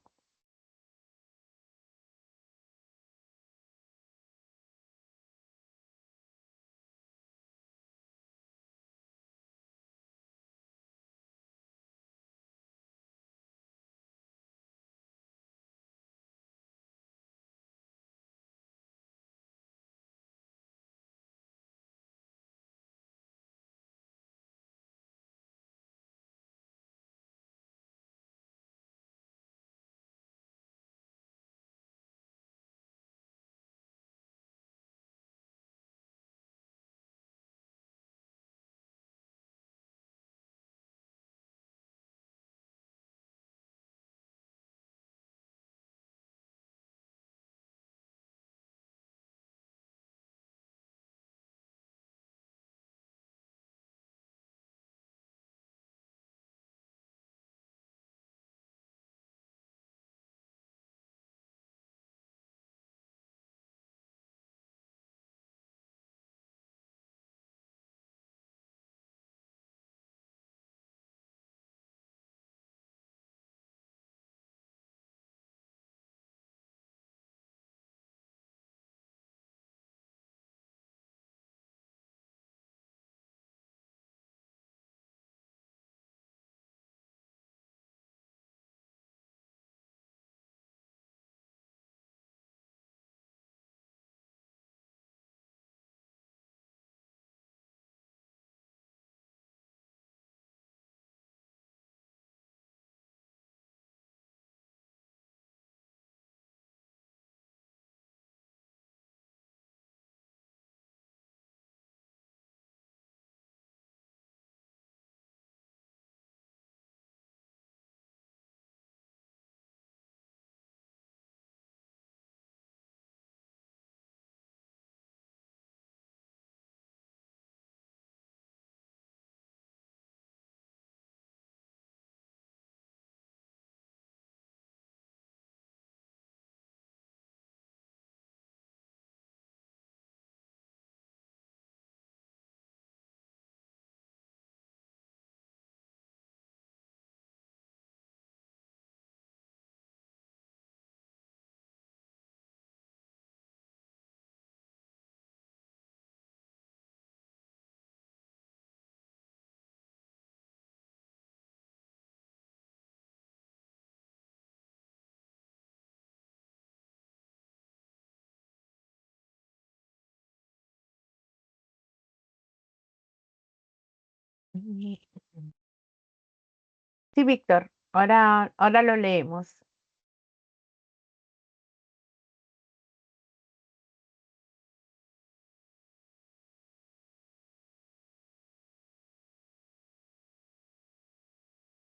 Sí, Víctor, ahora lo leemos.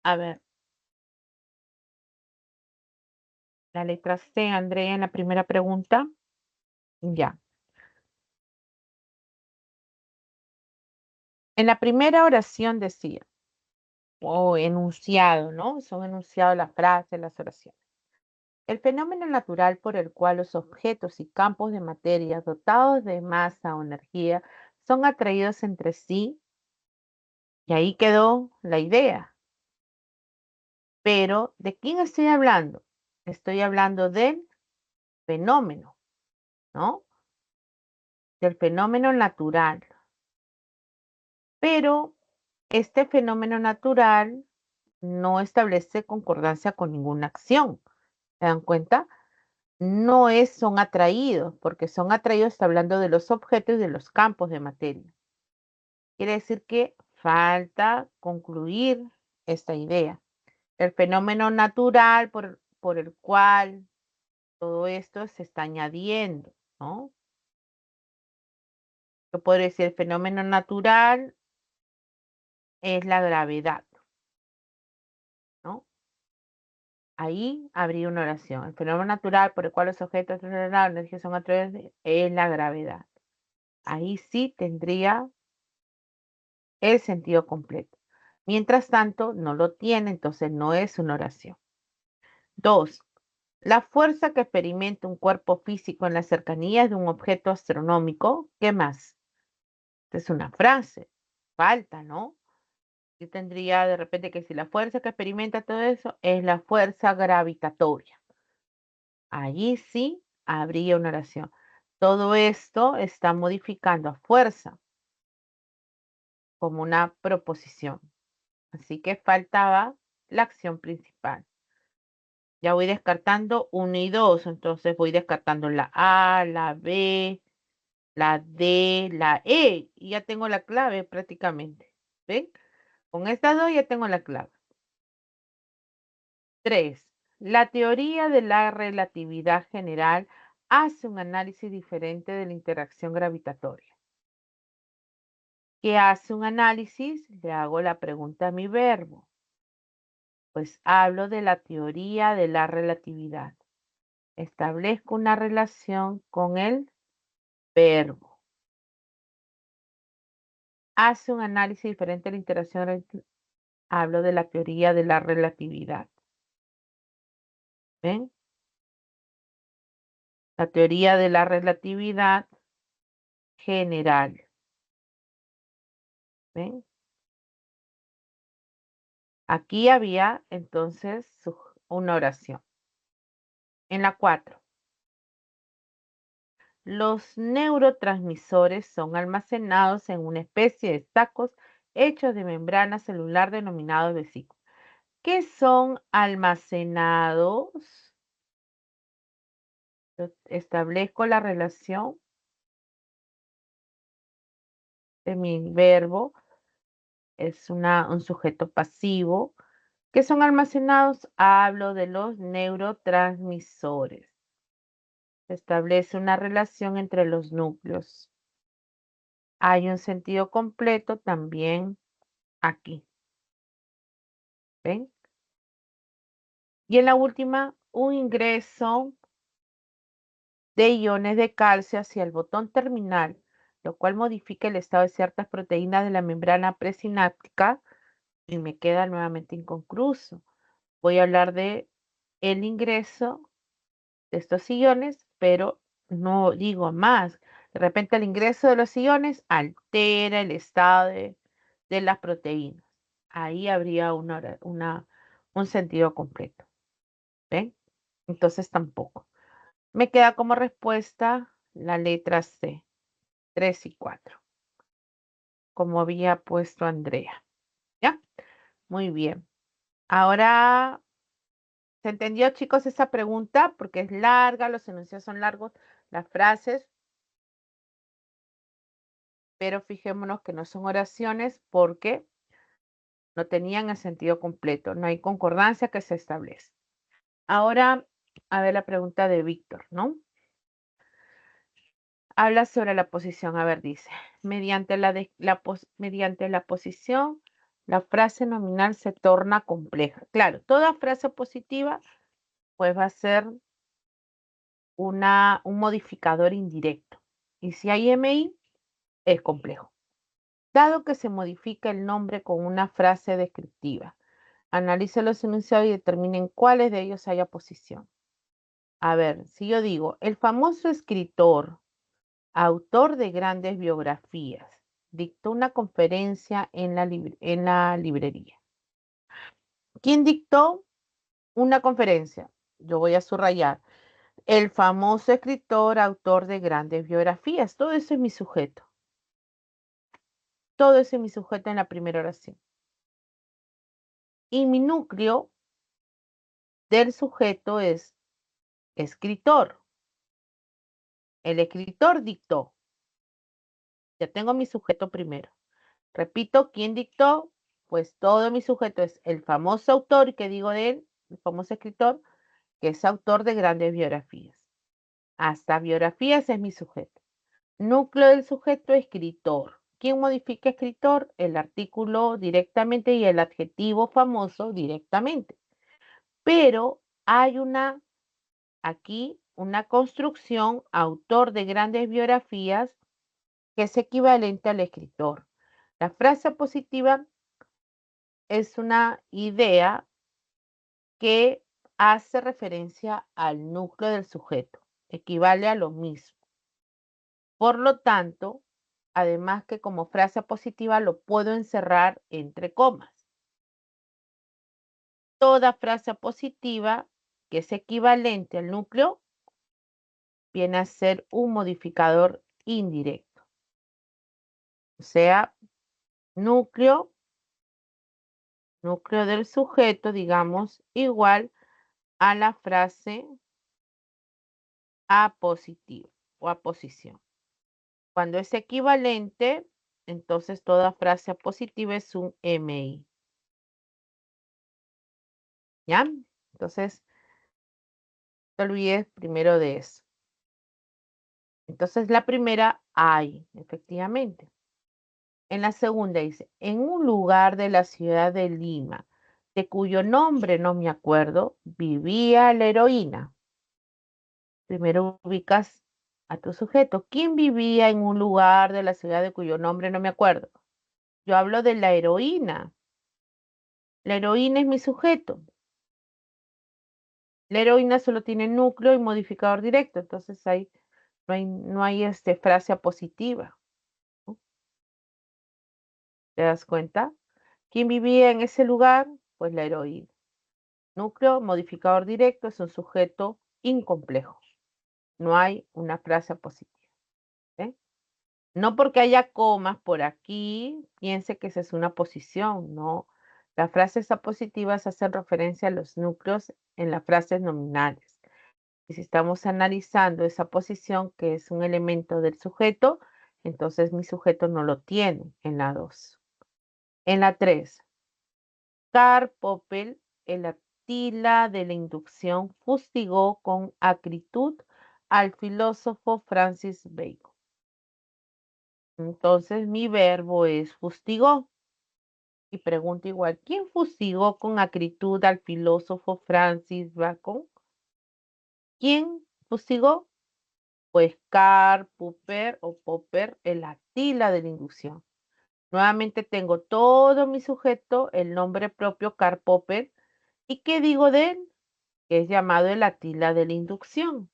A ver, la letra C, Andrea, en la primera pregunta. Ya. En la primera oración decía, o enunciado, ¿no? Son enunciados las frases, las oraciones. El fenómeno natural por el cual los objetos y campos de materia dotados de masa o energía son atraídos entre sí, y ahí quedó la idea. Pero, ¿de quién estoy hablando? Estoy hablando del fenómeno, ¿no? Del fenómeno natural. Pero este fenómeno natural no establece concordancia con ninguna acción. ¿Se dan cuenta? No son atraídos, porque son atraídos, está hablando de los objetos y de los campos de materia. Quiere decir que falta concluir esta idea. El fenómeno natural por el cual todo esto se está añadiendo, ¿no? Yo puedo decir, el fenómeno natural es la gravedad, ¿no? Ahí habría una oración. El fenómeno natural por el cual los objetos de la energía son atraídos es la gravedad. Ahí sí tendría el sentido completo. Mientras tanto, no lo tiene, entonces no es una oración. 2. La fuerza que experimenta un cuerpo físico en las cercanías de un objeto astronómico. ¿Qué más? Esta es una frase. Falta, ¿no? Yo tendría de repente que si la fuerza que experimenta todo eso es la fuerza gravitatoria. Allí sí habría una oración. Todo esto está modificando a fuerza como una proposición. Así que faltaba la acción principal. Ya voy descartando 1 y 2, entonces voy descartando la A, la B, la D, la E, y ya tengo la clave prácticamente. ¿Ven? Con estas dos ya tengo la clave. 3. La teoría de la relatividad general hace un análisis diferente de la interacción gravitatoria. ¿Qué hace un análisis? Le hago la pregunta a mi verbo. Pues hablo de la teoría de la relatividad. Establezco una relación con el verbo. Hace un análisis diferente de la interacción. Hablo de la teoría de la relatividad. ¿Ven? La teoría de la relatividad general. ¿Ven? Aquí había entonces una oración. En la 4. Los neurotransmisores son almacenados en una especie de sacos hechos de membrana celular denominados vesículas. ¿Qué son almacenados? Yo establezco la relación de mi verbo, es un sujeto pasivo. ¿Qué son almacenados? Hablo de los neurotransmisores. Establece una relación entre los núcleos. Hay un sentido completo también aquí. ¿Ven? Y en la última, un ingreso de iones de calcio hacia el botón terminal, lo cual modifica el estado de ciertas proteínas de la membrana presináptica y me queda nuevamente inconcluso. Voy a hablar de el ingreso de estos iones, pero no digo más. De repente el ingreso de los iones altera el estado de las proteínas. Ahí habría un sentido completo. ¿Ven? Entonces tampoco. Me queda como respuesta la letra C, 3 y 4, como había puesto Andrea. ¿Ya? Muy bien. Ahora, ¿se entendió, chicos, esa pregunta? Porque es larga, los enunciados son largos, las frases, pero fijémonos que no son oraciones porque no tenían el sentido completo, no hay concordancia que se establece. Ahora, a ver la pregunta de Víctor, ¿no? Habla sobre la posición. A ver, dice, mediante mediante la posición, la frase nominal se torna compleja. Claro, toda frase positiva pues va a ser un modificador indirecto. Y si hay MI, es complejo. Dado que se modifica el nombre con una frase descriptiva, analice los enunciados y determinen cuáles de ellos haya posición. A ver, si yo digo, el famoso escritor, autor de grandes biografías, dictó una conferencia en la librería. ¿Quién dictó una conferencia? Yo voy a subrayar. El famoso escritor, autor de grandes biografías. Todo eso es mi sujeto. Todo eso es mi sujeto en la primera oración. Y mi núcleo del sujeto es escritor. El escritor dictó. Ya tengo mi sujeto primero. Repito, ¿quién dictó? Pues todo mi sujeto es el famoso autor, que digo de él, el famoso escritor, que es autor de grandes biografías. Hasta biografías es mi sujeto. Núcleo del sujeto, escritor. ¿Quién modifica escritor? El artículo directamente y el adjetivo famoso directamente. Pero hay aquí una construcción, autor de grandes biografías, que es equivalente al escritor. La frase positiva es una idea que hace referencia al núcleo del sujeto, equivale a lo mismo. Por lo tanto, además que como frase positiva lo puedo encerrar entre comas. Toda frase positiva que es equivalente al núcleo viene a ser un modificador indirecto. O sea, núcleo del sujeto, digamos, igual a la frase apositiva o aposición. Cuando es equivalente, entonces toda frase apositiva es un MI. ¿Ya? Entonces, no te olvides primero de eso. Entonces, la primera, hay, efectivamente. En la segunda dice, en un lugar de la ciudad de Lima, de cuyo nombre no me acuerdo, vivía la heroína. Primero ubicas a tu sujeto. ¿Quién vivía en un lugar de la ciudad de cuyo nombre no me acuerdo? Yo hablo de la heroína. La heroína es mi sujeto. La heroína solo tiene núcleo y modificador directo, entonces ahí no hay frase apositiva, ¿no? ¿Te das cuenta? ¿Quién vivía en ese lugar? Pues la heroína. Núcleo, modificador directo, es un sujeto incomplejo. No hay una frase apositiva. ¿Eh? No porque haya comas por aquí, piense que esa es una posición, no. Las frases apositivas hacen referencia a los núcleos en las frases nominales. Y si estamos analizando esa posición, que es un elemento del sujeto, entonces mi sujeto no lo tiene en la 2. En la 3, Karl Popper, el Atila de la inducción, fustigó con acritud al filósofo Francis Bacon. Entonces mi verbo es fustigó. Y pregunto igual, ¿quién fustigó con acritud al filósofo Francis Bacon? ¿Quién fustigó? Pues Karl Popper o Popper, el Atila de la inducción. Nuevamente tengo todo mi sujeto, el nombre propio Karl Popper. ¿Y qué digo de él? Que es llamado el Atila de la inducción.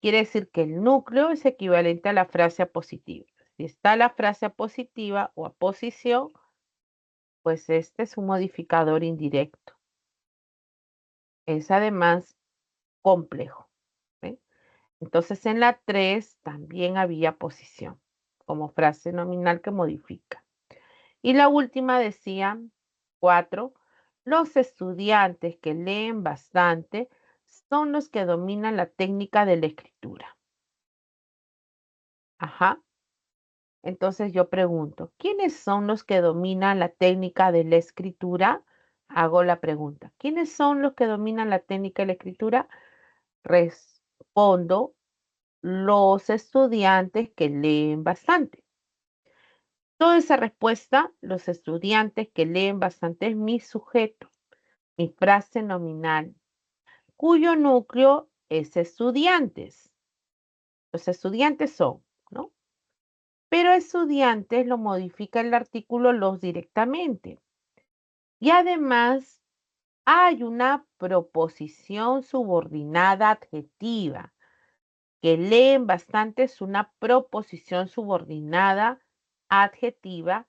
Quiere decir que el núcleo es equivalente a la frase apositiva. Si está la frase apositiva o aposición, pues este es un modificador indirecto. Es además complejo. ¿Eh? Entonces en la 3 también había posición como frase nominal que modifica. Y la última decía 4, los estudiantes que leen bastante son los que dominan la técnica de la escritura. Ajá. Entonces yo pregunto, ¿quiénes son los que dominan la técnica de la escritura? Hago la pregunta, ¿quiénes son los que dominan la técnica de la escritura? Respondo, los estudiantes que leen bastante. Toda esa respuesta, los estudiantes que leen bastante, es mi sujeto, mi frase nominal, cuyo núcleo es estudiantes. Los estudiantes son, ¿no? Pero estudiantes lo modifica el artículo los directamente. Y además hay una proposición subordinada adjetiva. Que leen bastante es una proposición subordinada adjetiva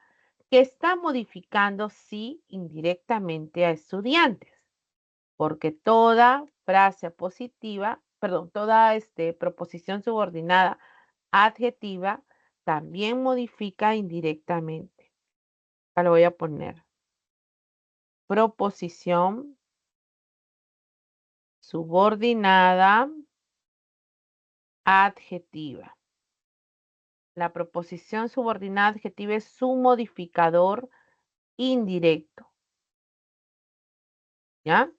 que está modificando, sí, indirectamente a estudiantes, porque toda frase positiva, perdón, toda proposición subordinada adjetiva también modifica indirectamente. Acá lo voy a poner. Proposición subordinada adjetiva. La proposición subordinada adjetiva es su modificador indirecto, ¿ya?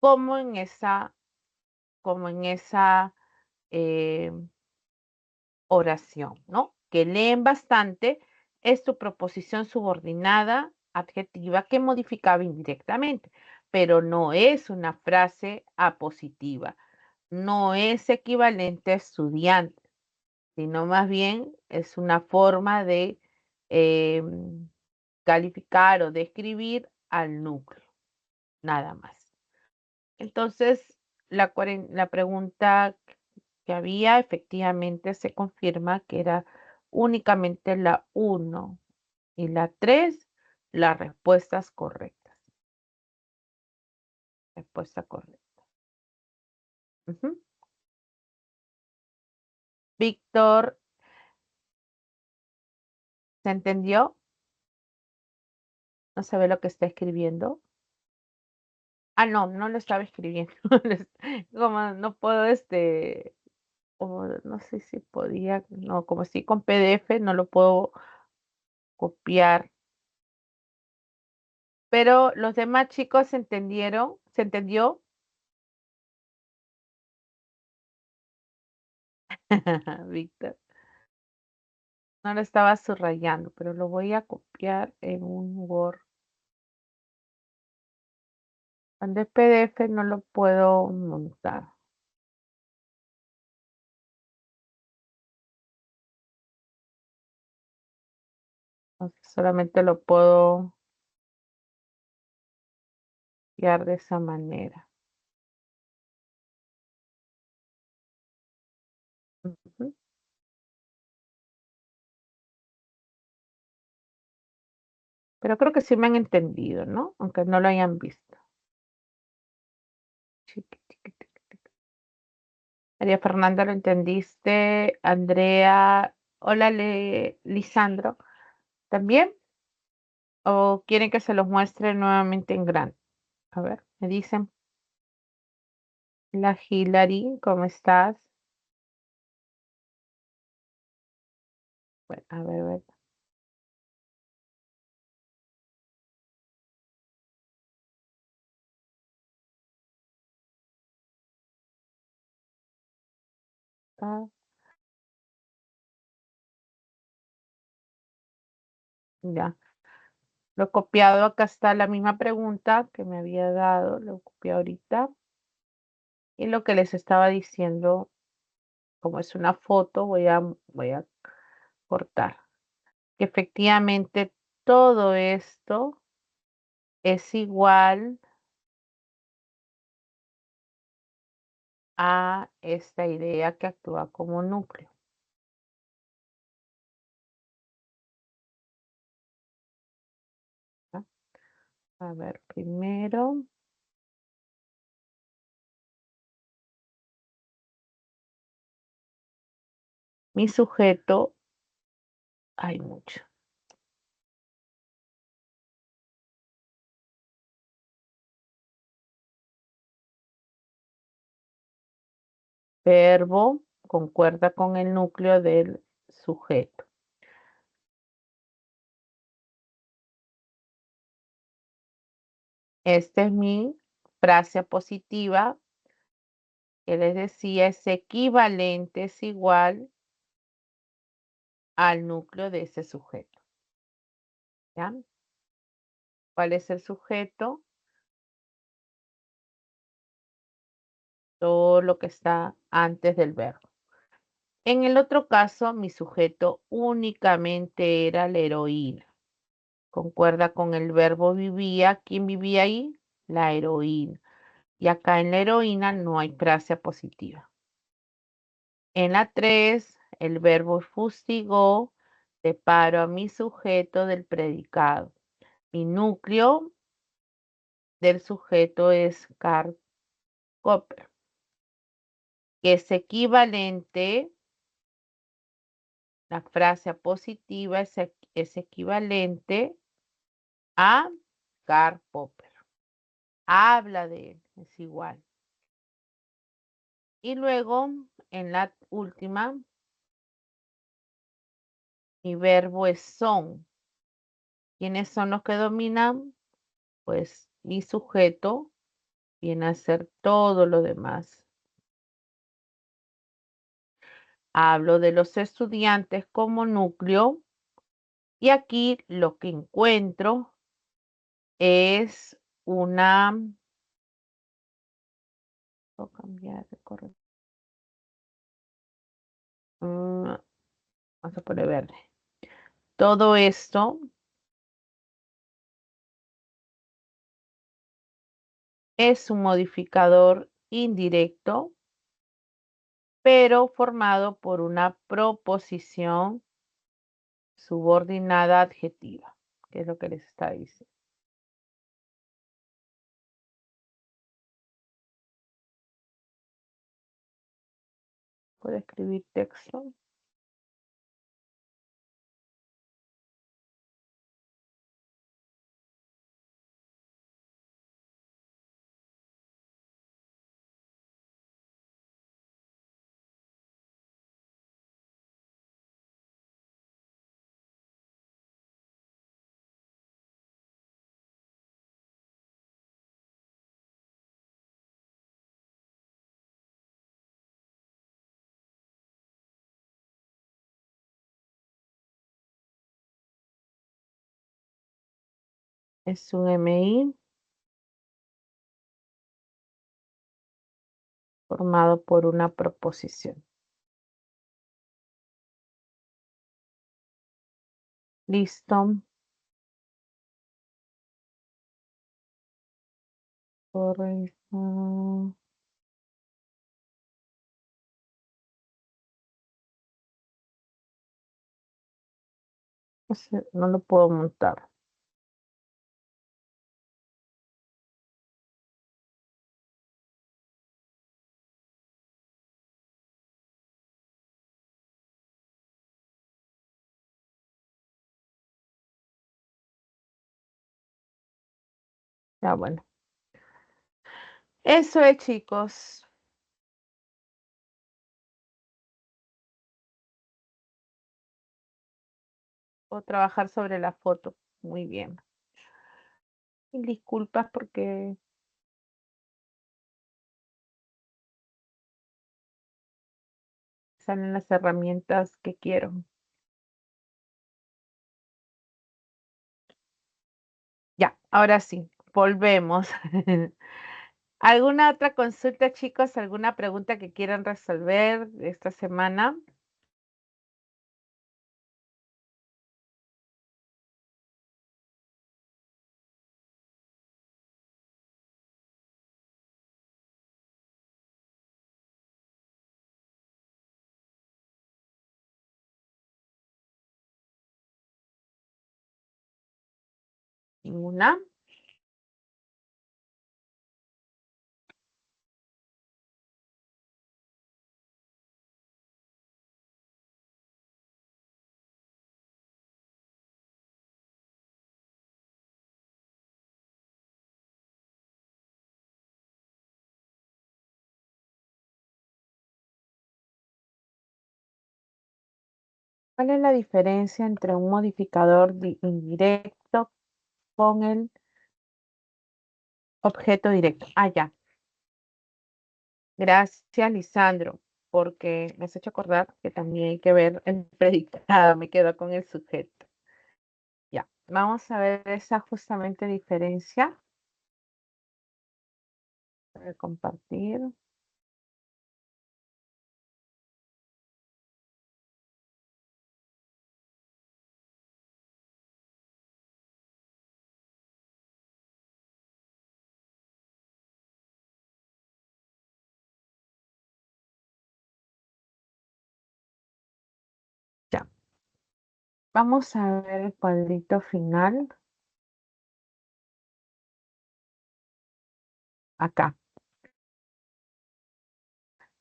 Como en esa, como en esa eh, oración, ¿no? Que leen bastante es tu proposición subordinada adjetiva que modificaba indirectamente, pero no es una frase apositiva, no es equivalente a estudiante, sino más bien es una forma de calificar o describir al núcleo, nada más. Entonces, la pregunta que había efectivamente se confirma que era únicamente la uno y la 3 las respuestas correctas. Respuesta correcta. Ujú. Víctor, ¿se entendió? No sabe lo que está escribiendo. Ah, no, no lo estaba escribiendo. Como no puedo, o no sé si podía, no, como estoy con PDF, no lo puedo copiar. Pero los demás chicos se entendieron, ¿se entendió? Víctor, no lo estaba subrayando, pero lo voy a copiar en un Word. Cuando es PDF no lo puedo montar. Entonces solamente lo puedo copiar de esa manera. Ujú. Pero creo que sí me han entendido, ¿no? Aunque no lo hayan visto. Chiqui, chiqui, tiqui, tiqui. María Fernanda, ¿lo entendiste? Andrea, hola, Lisandro, ¿también? ¿O quieren que se los muestre nuevamente en grande? A ver, me dicen. La Hilary, ¿cómo estás? Bueno, a ver, a ver. Ah, ya, lo he copiado. Acá está la misma pregunta que me había dado. Lo copié ahorita. Y lo que les estaba diciendo, como es una foto, voy a cortar. Que efectivamente todo esto es igual a esta idea que actúa como núcleo. ¿Ya? A ver, primero, mi sujeto, hay mucho. Verbo concuerda con el núcleo del sujeto. Esta es mi frase positiva que les decía, es equivalente, es igual al núcleo de ese sujeto. ¿Ya? ¿Cuál es el sujeto? Todo lo que está antes del verbo. En el otro caso, mi sujeto únicamente era la heroína. Concuerda con el verbo vivía. ¿Quién vivía ahí? la heroína. Y acá en la heroína no hay frase positiva. En la 3, el verbo fustigó, separo a mi sujeto del predicado. Mi núcleo del sujeto es Karl Popper, que es equivalente, la frase positiva es equivalente a Karl Popper. Habla de él, es igual. Y luego, en la última, mi verbo es son. ¿Quiénes son los que dominan? Pues mi sujeto viene a ser todo lo demás. Hablo de los estudiantes como núcleo y aquí lo que encuentro es una... Voy a cambiar de color. Vamos a poner verde. Todo esto es un modificador indirecto, pero formado por una proposición subordinada adjetiva, que es lo que les está diciendo. ¿Puedo escribir texto? Es un MI formado por una proposición. Listo. Correcto. No lo puedo montar. Ya, bueno. Eso es, chicos. Puedo trabajar sobre la foto. Muy bien. Y disculpas porque salen las herramientas que quiero. Ya, ahora sí, volvemos. ¿Alguna otra consulta, chicos? ¿Alguna pregunta que quieran resolver esta semana? ¿Ninguna? ¿Cuál es la diferencia entre un modificador indirecto con el objeto directo? Ah, ya. Gracias, Lisandro, porque me has hecho acordar que también hay que ver el predicado. Me quedo con el sujeto. Ya, vamos a ver esa justamente diferencia. Voy a compartir. Vamos a ver el cuadrito final. Acá.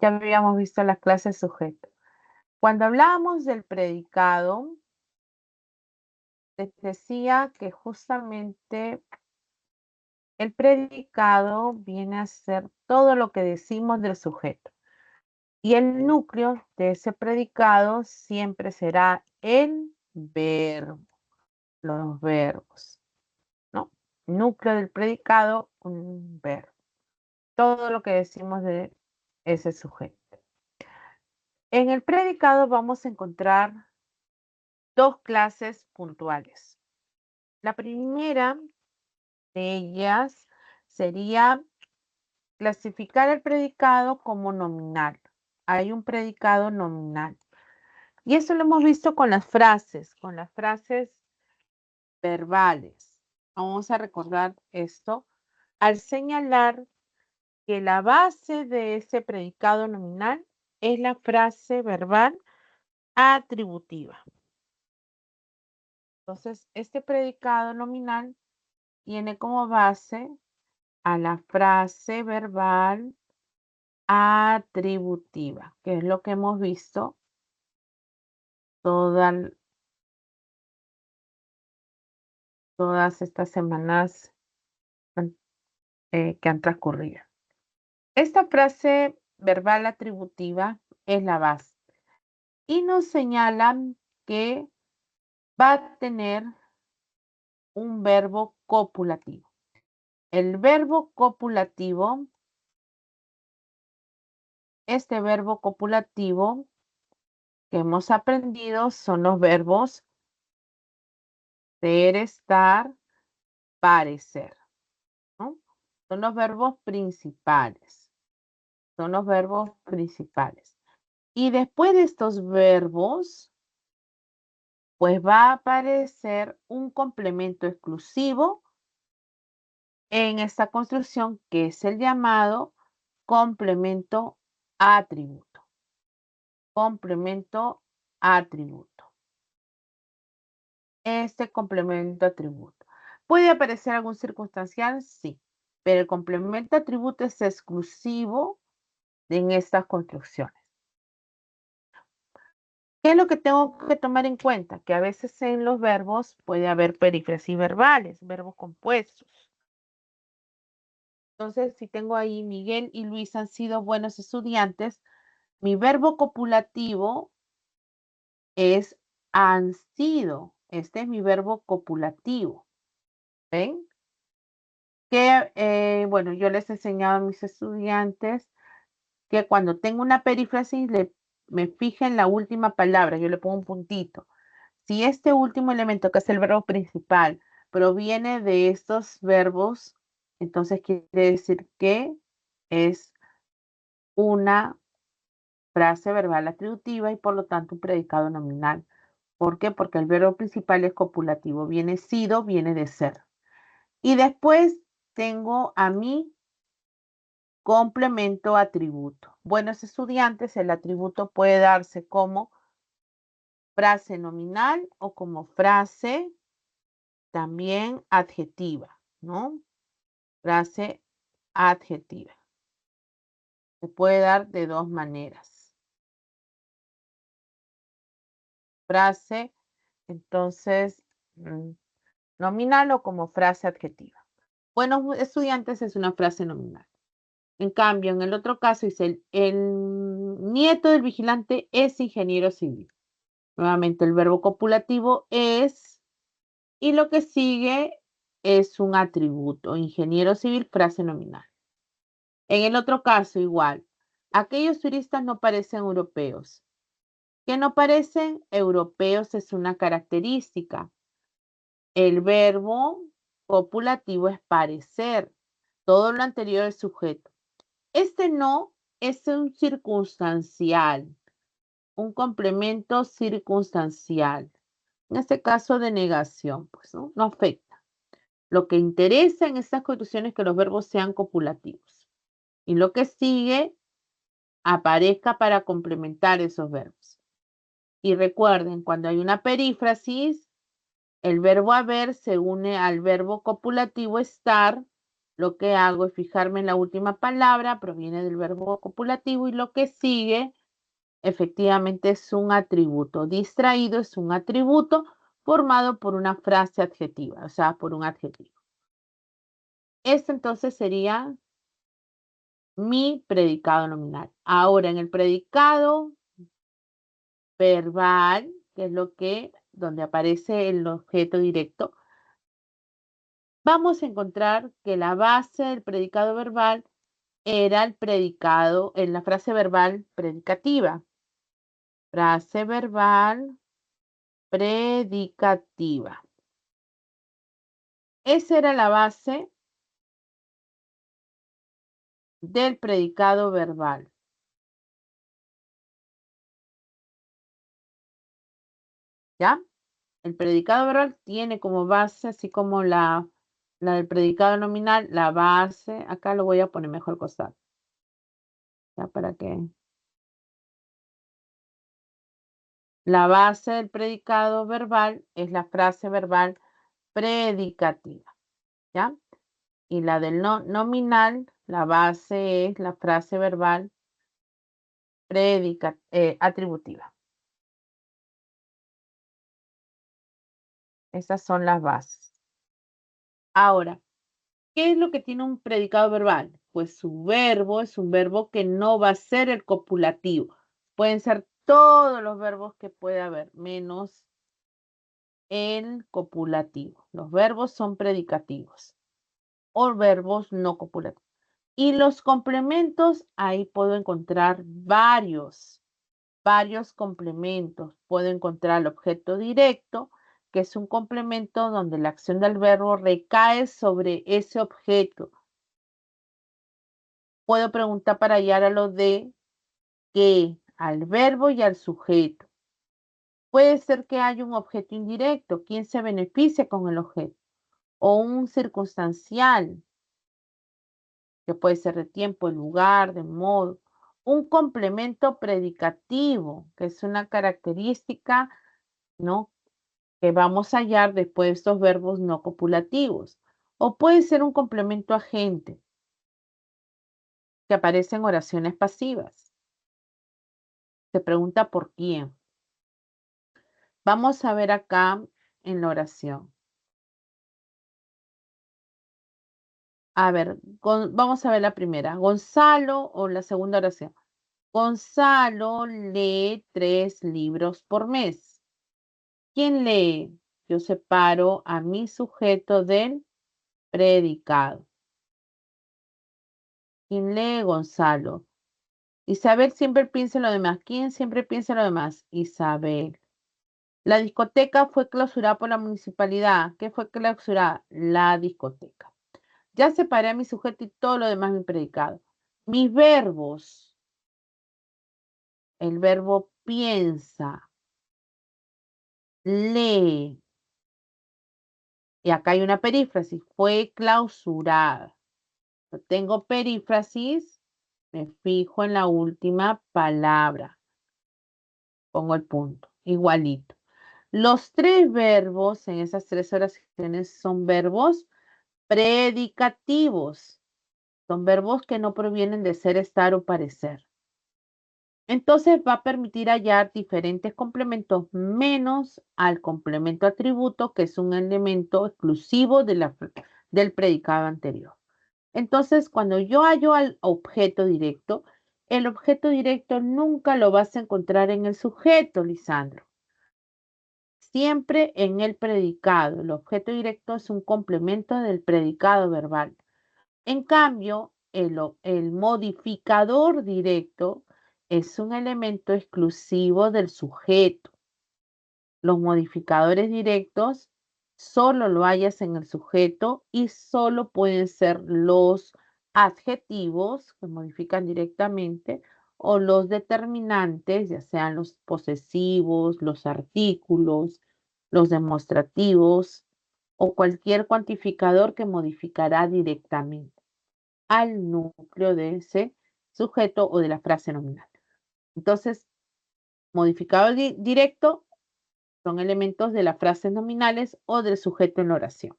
Ya habíamos visto las clases sujeto. Cuando hablábamos del predicado, les decía que justamente el predicado viene a ser todo lo que decimos del sujeto. Y el núcleo de ese predicado siempre será el verbo, los verbos, ¿no? Núcleo del predicado, un verbo. Todo lo que decimos de ese sujeto. En el predicado vamos a encontrar dos clases puntuales. La primera de ellas sería clasificar el predicado como nominal. Hay un predicado nominal. Y eso lo hemos visto con las frases verbales. Vamos a recordar esto al señalar que la base de ese predicado nominal es la frase verbal atributiva. Entonces, este predicado nominal tiene como base a la frase verbal atributiva, que es lo que hemos visto todas estas semanas que han transcurrido. Esta frase verbal atributiva es la base y nos señalan que va a tener un verbo copulativo. El verbo copulativo, este verbo copulativo que hemos aprendido son los verbos ser, estar, parecer, ¿no? Son los verbos principales. Son los verbos principales. Y después de estos verbos, pues va a aparecer un complemento exclusivo en esta construcción que es el llamado complemento atributo. Complemento atributo. Este complemento atributo. ¿Puede aparecer algún circunstancial? Sí, pero el complemento atributo es exclusivo en estas construcciones. ¿Qué es lo que tengo que tomar en cuenta? Que a veces en los verbos puede haber perífrasis verbales, verbos compuestos. Entonces, si tengo ahí Miguel y Luis han sido buenos estudiantes, mi verbo copulativo es han sido. Este es mi verbo copulativo. ¿Ven? Que, bueno, yo les he enseñado a mis estudiantes que cuando tengo una perífrasis me fije en la última palabra, yo le pongo un puntito. Si este último elemento, que es el verbo principal, proviene de estos verbos, entonces quiere decir que es una frase verbal atributiva y por lo tanto un predicado nominal. ¿Por qué? Porque el verbo principal es copulativo, viene sido, viene de ser. Y después tengo a mi complemento atributo. Buenos estudiantes, el atributo puede darse como frase nominal o como frase también adjetiva, ¿no? Frase adjetiva. Se puede dar de dos maneras. Frase, entonces, nominal o como frase adjetiva. Buenos estudiantes es una frase nominal. En cambio, en el otro caso dice, el nieto del vigilante es ingeniero civil. Nuevamente el verbo copulativo es, y lo que sigue es un atributo. Ingeniero civil, frase nominal. En el otro caso, igual. Aquellos turistas no parecen europeos. ¿Qué no parecen europeos? Es una característica. El verbo copulativo es parecer. Todo lo anterior es sujeto. Este no es un circunstancial, un complemento circunstancial. En este caso de negación, pues no afecta. Lo que interesa en estas condiciones es que los verbos sean copulativos. Y lo que sigue aparezca para complementar esos verbos. Y recuerden, cuando hay una perífrasis, el verbo haber se une al verbo copulativo estar. Lo que hago es fijarme en la última palabra, proviene del verbo copulativo, y lo que sigue efectivamente es un atributo. Distraído es un atributo formado por una frase adjetiva, o sea, por un adjetivo. Esto entonces sería mi predicado nominal. Ahora, en el predicado verbal, que es donde aparece el objeto directo, vamos a encontrar que la base del predicado verbal era el predicado en la frase verbal predicativa. Frase verbal predicativa. Esa era la base del predicado verbal. ¿Ya? El predicado verbal tiene como base, así como la del predicado nominal, la base, acá lo voy a poner mejor costado. ¿Ya? Para que la base del predicado verbal es la frase verbal predicativa. ¿Ya? Y la del nominal, la base es la frase verbal atributiva. Esas son las bases. Ahora, ¿qué es lo que tiene un predicado verbal? Pues su verbo es un verbo que no va a ser el copulativo. Pueden ser todos los verbos que puede haber, menos el copulativo. Los verbos son predicativos o verbos no copulativos. Y los complementos, ahí puedo encontrar varios complementos. Puedo encontrar el objeto directo, que es un complemento donde la acción del verbo recae sobre ese objeto. Puedo preguntar para hallar a lo de que, al verbo y al sujeto. Puede ser que haya un objeto indirecto, quien se beneficia con el objeto, o un circunstancial, que puede ser de tiempo, de lugar, de modo. Un complemento predicativo, que es una característica, ¿no?, que vamos a hallar después de estos verbos no copulativos. O puede ser un complemento agente, que aparece en oraciones pasivas. Se pregunta por quién. Vamos a ver acá en la oración. A ver, vamos a ver la primera. Gonzalo, o la segunda oración. Gonzalo lee 3 libros por mes. ¿Quién lee? Yo separo a mi sujeto del predicado. ¿Quién lee? Gonzalo. Isabel siempre piensa en lo demás. ¿Quién siempre piensa en lo demás? Isabel. La discoteca fue clausurada por la municipalidad. ¿Qué fue clausurada? La discoteca. Ya separé a mi sujeto y todo lo demás mi predicado. Mis verbos. El verbo piensa, lee. Y acá hay una perífrasis. Fue clausurada. Tengo perífrasis. Me fijo en la última palabra. Pongo el punto. Igualito. Los 3 verbos en esas 3 oraciones son verbos predicativos. Son verbos que no provienen de ser, estar o parecer. Entonces va a permitir hallar diferentes complementos menos al complemento atributo, que es un elemento exclusivo del predicado anterior. Entonces, cuando yo hallo al objeto directo, el objeto directo nunca lo vas a encontrar en el sujeto, Lisandro. Siempre en el predicado. El objeto directo es un complemento del predicado verbal. En cambio, el modificador directo es un elemento exclusivo del sujeto. Los modificadores directos solo lo hallas en el sujeto y solo pueden ser los adjetivos que modifican directamente o los determinantes, ya sean los posesivos, los artículos, los demostrativos o cualquier cuantificador que modificará directamente al núcleo de ese sujeto o de la frase nominal. Entonces, Modificador directo son elementos de las frases nominales o del sujeto en la oración.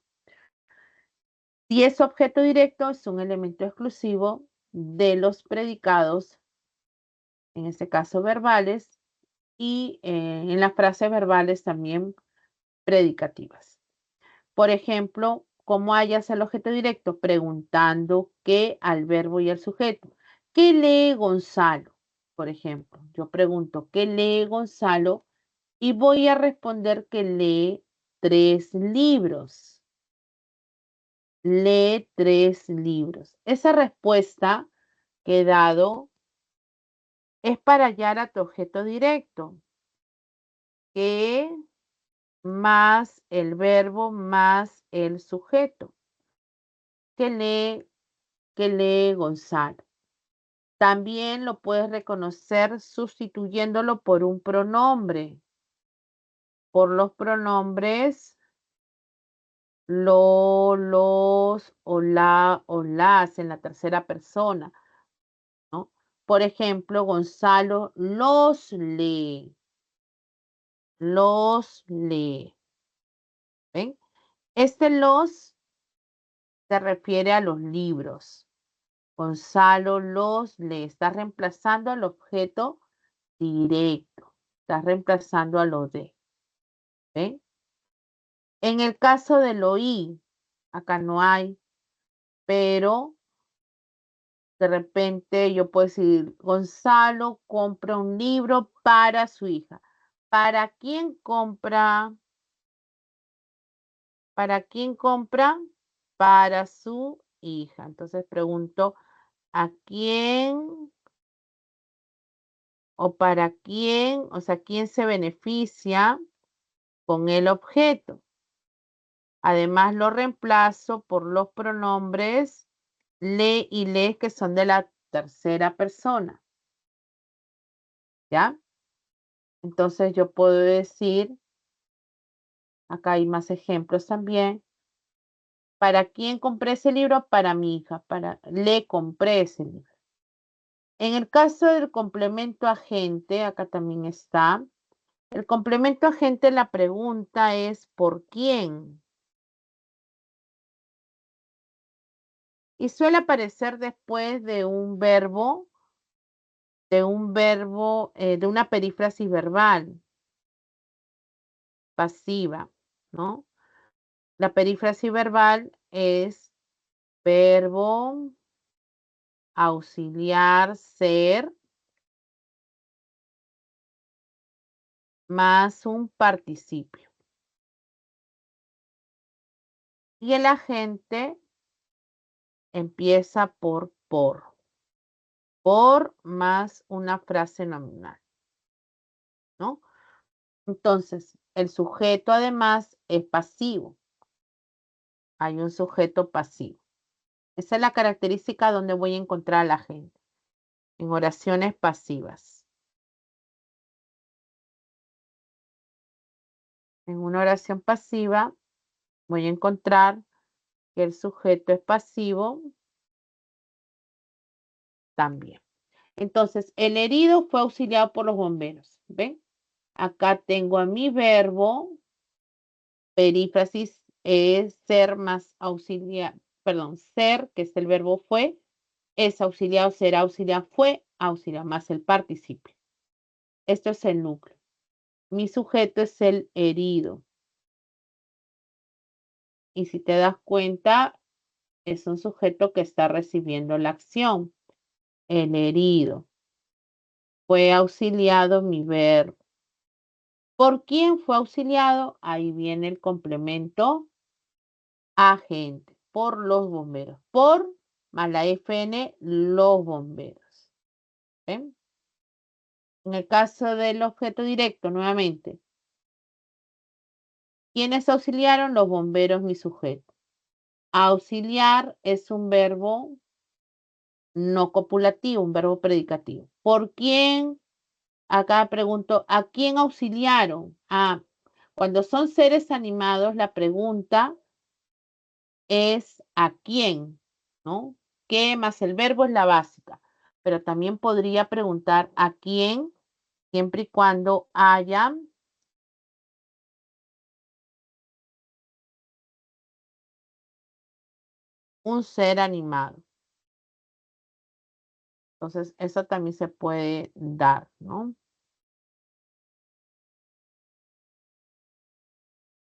Si es objeto directo, es un elemento exclusivo de los predicados, en este caso verbales, y en las frases verbales también predicativas. Por ejemplo, ¿cómo hallas el objeto directo? Preguntando qué al verbo y al sujeto. ¿Qué lee Gonzalo? Por ejemplo, yo pregunto, ¿qué lee Gonzalo? Y voy a responder que lee 3 libros. Lee 3 libros. Esa respuesta que he dado es para hallar a tu objeto directo, que más el verbo más el sujeto. ¿Qué lee Gonzalo? También lo puedes reconocer sustituyéndolo por un pronombre. Por los pronombres lo, los o las en la tercera persona, ¿no? Por ejemplo, Gonzalo los lee. Los lee. ¿Ven? Este los se refiere a los libros. Gonzalo los lee. Está reemplazando al objeto directo. Está reemplazando a lo de. ¿Ven? En el caso del oí, acá no hay, pero de repente yo puedo decir, Gonzalo compra un libro para su hija. ¿Para quién compra? ¿Para quién compra? Para su hija. Entonces pregunto, ¿a quién o para quién? O sea, ¿quién se beneficia con el objeto? Además, lo reemplazo por los pronombres le y les que son de la tercera persona. ¿Ya? Entonces yo puedo decir, acá hay más ejemplos también. ¿Para quién compré ese libro? Para mi hija. Le compré ese libro. En el caso del complemento agente, acá también está. El complemento agente, la pregunta es ¿por quién? Y suele aparecer después de un verbo, de una perífrasis verbal pasiva, ¿no? La perífrasis verbal es verbo auxiliar ser más un participio. Y el agente empieza por. Por más una frase nominal, ¿no? Entonces, el sujeto además es pasivo. Hay un sujeto pasivo. Esa es la característica donde voy a encontrar al agente. En oraciones pasivas. En una oración pasiva voy a encontrar que el sujeto es pasivo también. Entonces, el herido fue auxiliado por los bomberos. ¿Ven? Acá tengo a mi verbo, perífrasis es ser más auxiliar, perdón, ser, que es el verbo fue, es auxiliado, será auxiliar, fue auxiliar, más el participio. Esto es el núcleo. Mi sujeto es el herido. Y si te das cuenta, es un sujeto que está recibiendo la acción. El herido. Fue auxiliado mi verbo. ¿Por quién fue auxiliado? Ahí viene el complemento agente. Por los bomberos. Por más la FN, los bomberos. ¿Ven? En el caso del objeto directo, nuevamente. ¿Quiénes auxiliaron? Los bomberos, mi sujeto. Auxiliar es un verbo no copulativo, un verbo predicativo. ¿Por quién? Acá pregunto, ¿a quién auxiliaron? Ah, cuando son seres animados, la pregunta es ¿a quién? ¿No? ¿Qué más el verbo es la básica? Pero también podría preguntar ¿a quién siempre y cuando haya un ser animado. Entonces, eso también se puede dar, ¿no?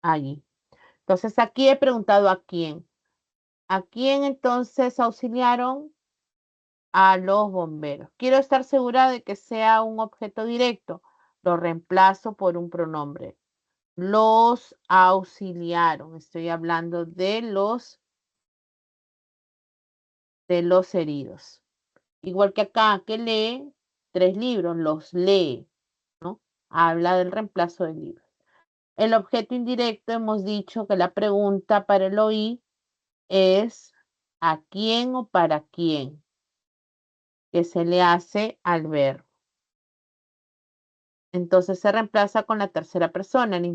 Allí. Entonces, aquí he preguntado a quién. ¿A quién entonces auxiliaron? A los bomberos. Quiero estar segura de que sea un objeto directo. Lo reemplazo por un pronombre. Los auxiliaron. Estoy hablando de los heridos. Igual que acá, que lee 3 libros, los lee, ¿no? Habla del reemplazo de libros. El objeto indirecto, hemos dicho que la pregunta para el oí es ¿a quién o para quién? Que se le hace al verbo. Entonces se reemplaza con la tercera persona. El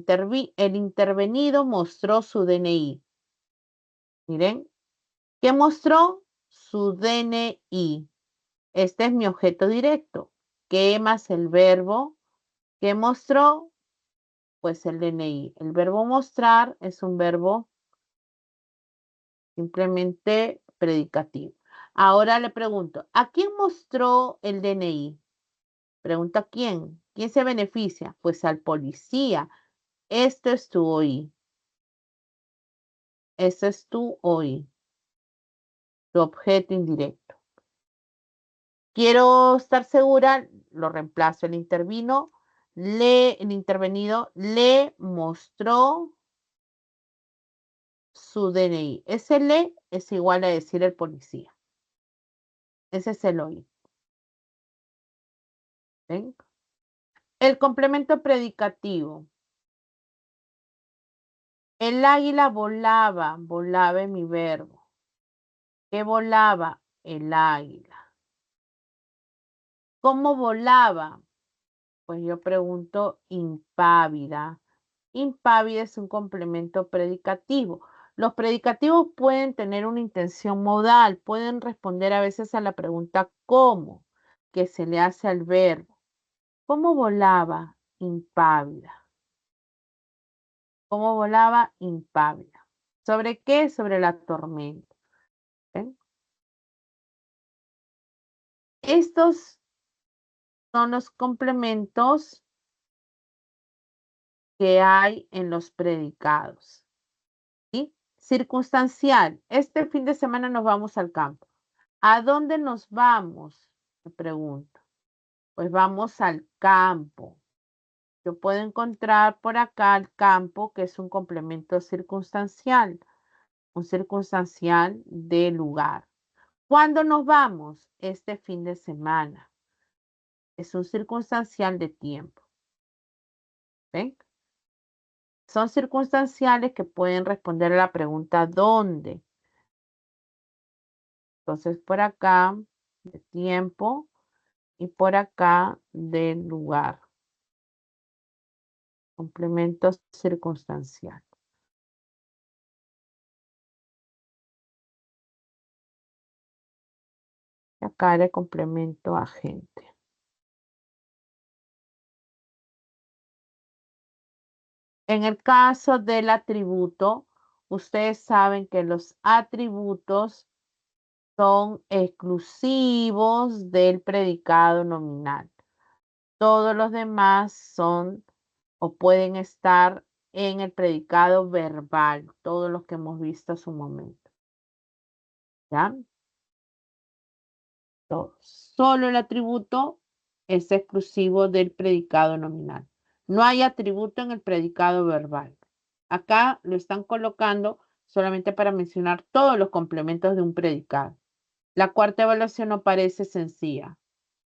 intervenido mostró su DNI. Miren, ¿qué mostró? Su DNI. Este es mi objeto directo. ¿Qué más el verbo? ¿Qué mostró? Pues el DNI. El verbo mostrar es un verbo simplemente predicativo. Ahora le pregunto, ¿a quién mostró el DNI? Pregunta quién. ¿Quién se beneficia? Pues al policía. Esto es tu OI. Ese es tu OI, tu objeto indirecto. Quiero estar segura, lo reemplazo. El intervenido le mostró su DNI. Ese le es igual a decir el policía. Ese es el OI. ¿Ven? El complemento predicativo. El águila volaba, volaba en mi verbo. ¿Qué volaba? El águila. ¿Cómo volaba? Pues yo pregunto impávida. Impávida es un complemento predicativo. Los predicativos pueden tener una intención modal, pueden responder a veces a la pregunta ¿cómo? Que se le hace al verbo. ¿Cómo volaba? Impávida. ¿Cómo volaba? Impávida. ¿Sobre qué? Sobre la tormenta. ¿Ven? Estos son los complementos que hay en los predicados. ¿Sí? Circunstancial. Este fin de semana nos vamos al campo. ¿A dónde nos vamos? Me pregunto. Pues vamos al campo. Yo puedo encontrar por acá el campo, que es un complemento circunstancial, un circunstancial de lugar. ¿Cuándo nos vamos? Este fin de semana. Es un circunstancial de tiempo. ¿Ven? Son circunstanciales que pueden responder a la pregunta ¿dónde? Entonces, por acá, de tiempo y por acá, de lugar. Complemento circunstancial. Y acá el complemento agente. En el caso del atributo, ustedes saben que los atributos son exclusivos del predicado nominal. Todos los demás son o pueden estar en el predicado verbal, todos los que hemos visto hace un momento. ¿Ya? Todos. Solo el atributo es exclusivo del predicado nominal. No hay atributo en el predicado verbal. Acá lo están colocando solamente para mencionar todos los complementos de un predicado. La cuarta evaluación no parece sencilla.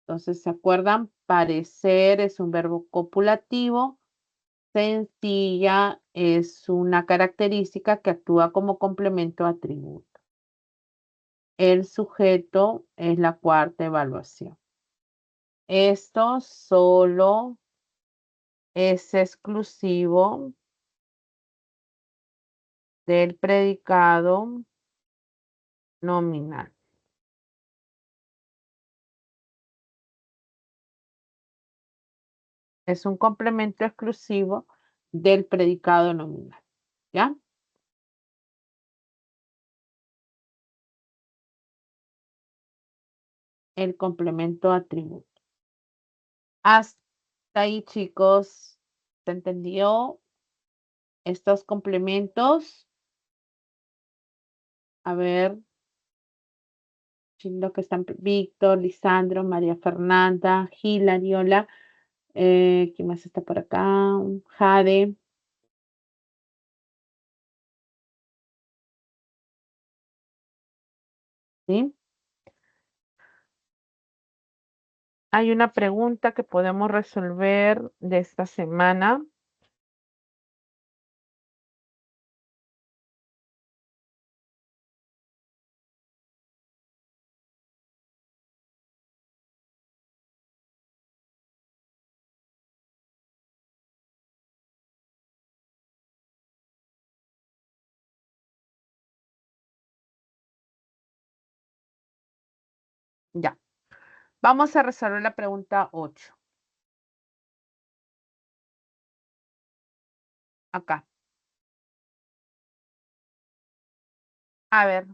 Entonces, ¿se acuerdan? Parecer es un verbo copulativo. Sencilla es una característica que actúa como complemento a atributo. El sujeto es la cuarta evaluación. Esto solo es exclusivo del predicado nominal. Es un complemento exclusivo del predicado nominal. ¿Ya? El complemento atributo. Hasta ahí, chicos. ¿Se entendió? Estos complementos. A ver, lo que están Víctor, Lisandro, María Fernanda, Hilary, hola. ¿Quién más está por acá? Jade. ¿Sí? Hay una pregunta que podemos resolver de esta semana. Ya. Vamos a resolver la pregunta 8. Acá. A ver,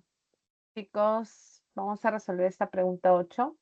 chicos, vamos a resolver esta pregunta 8.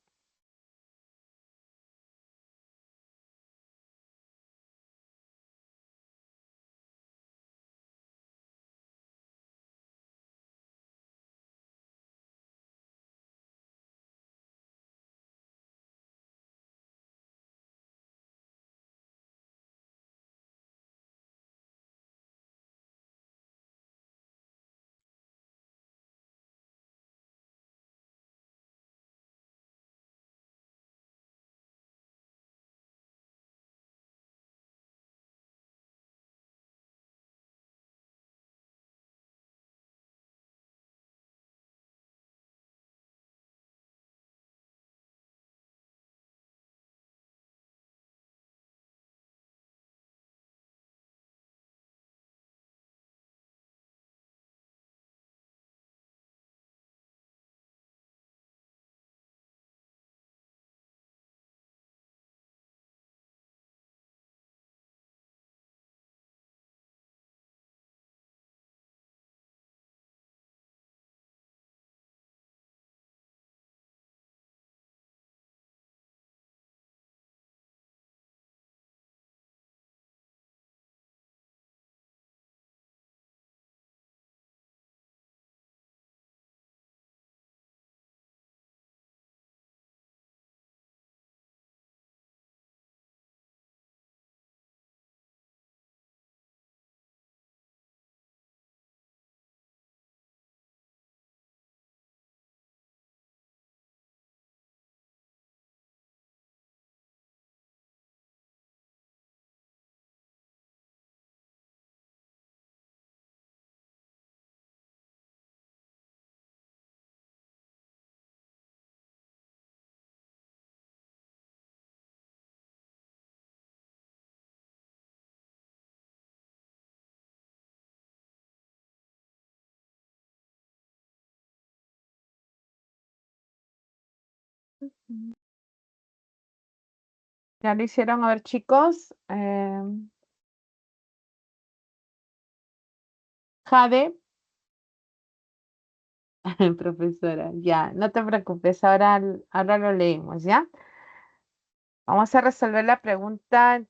¿Ya lo hicieron? A ver, chicos. Jade, profesora, ya, no te preocupes, ahora lo leemos, ¿ya? Vamos a resolver la pregunta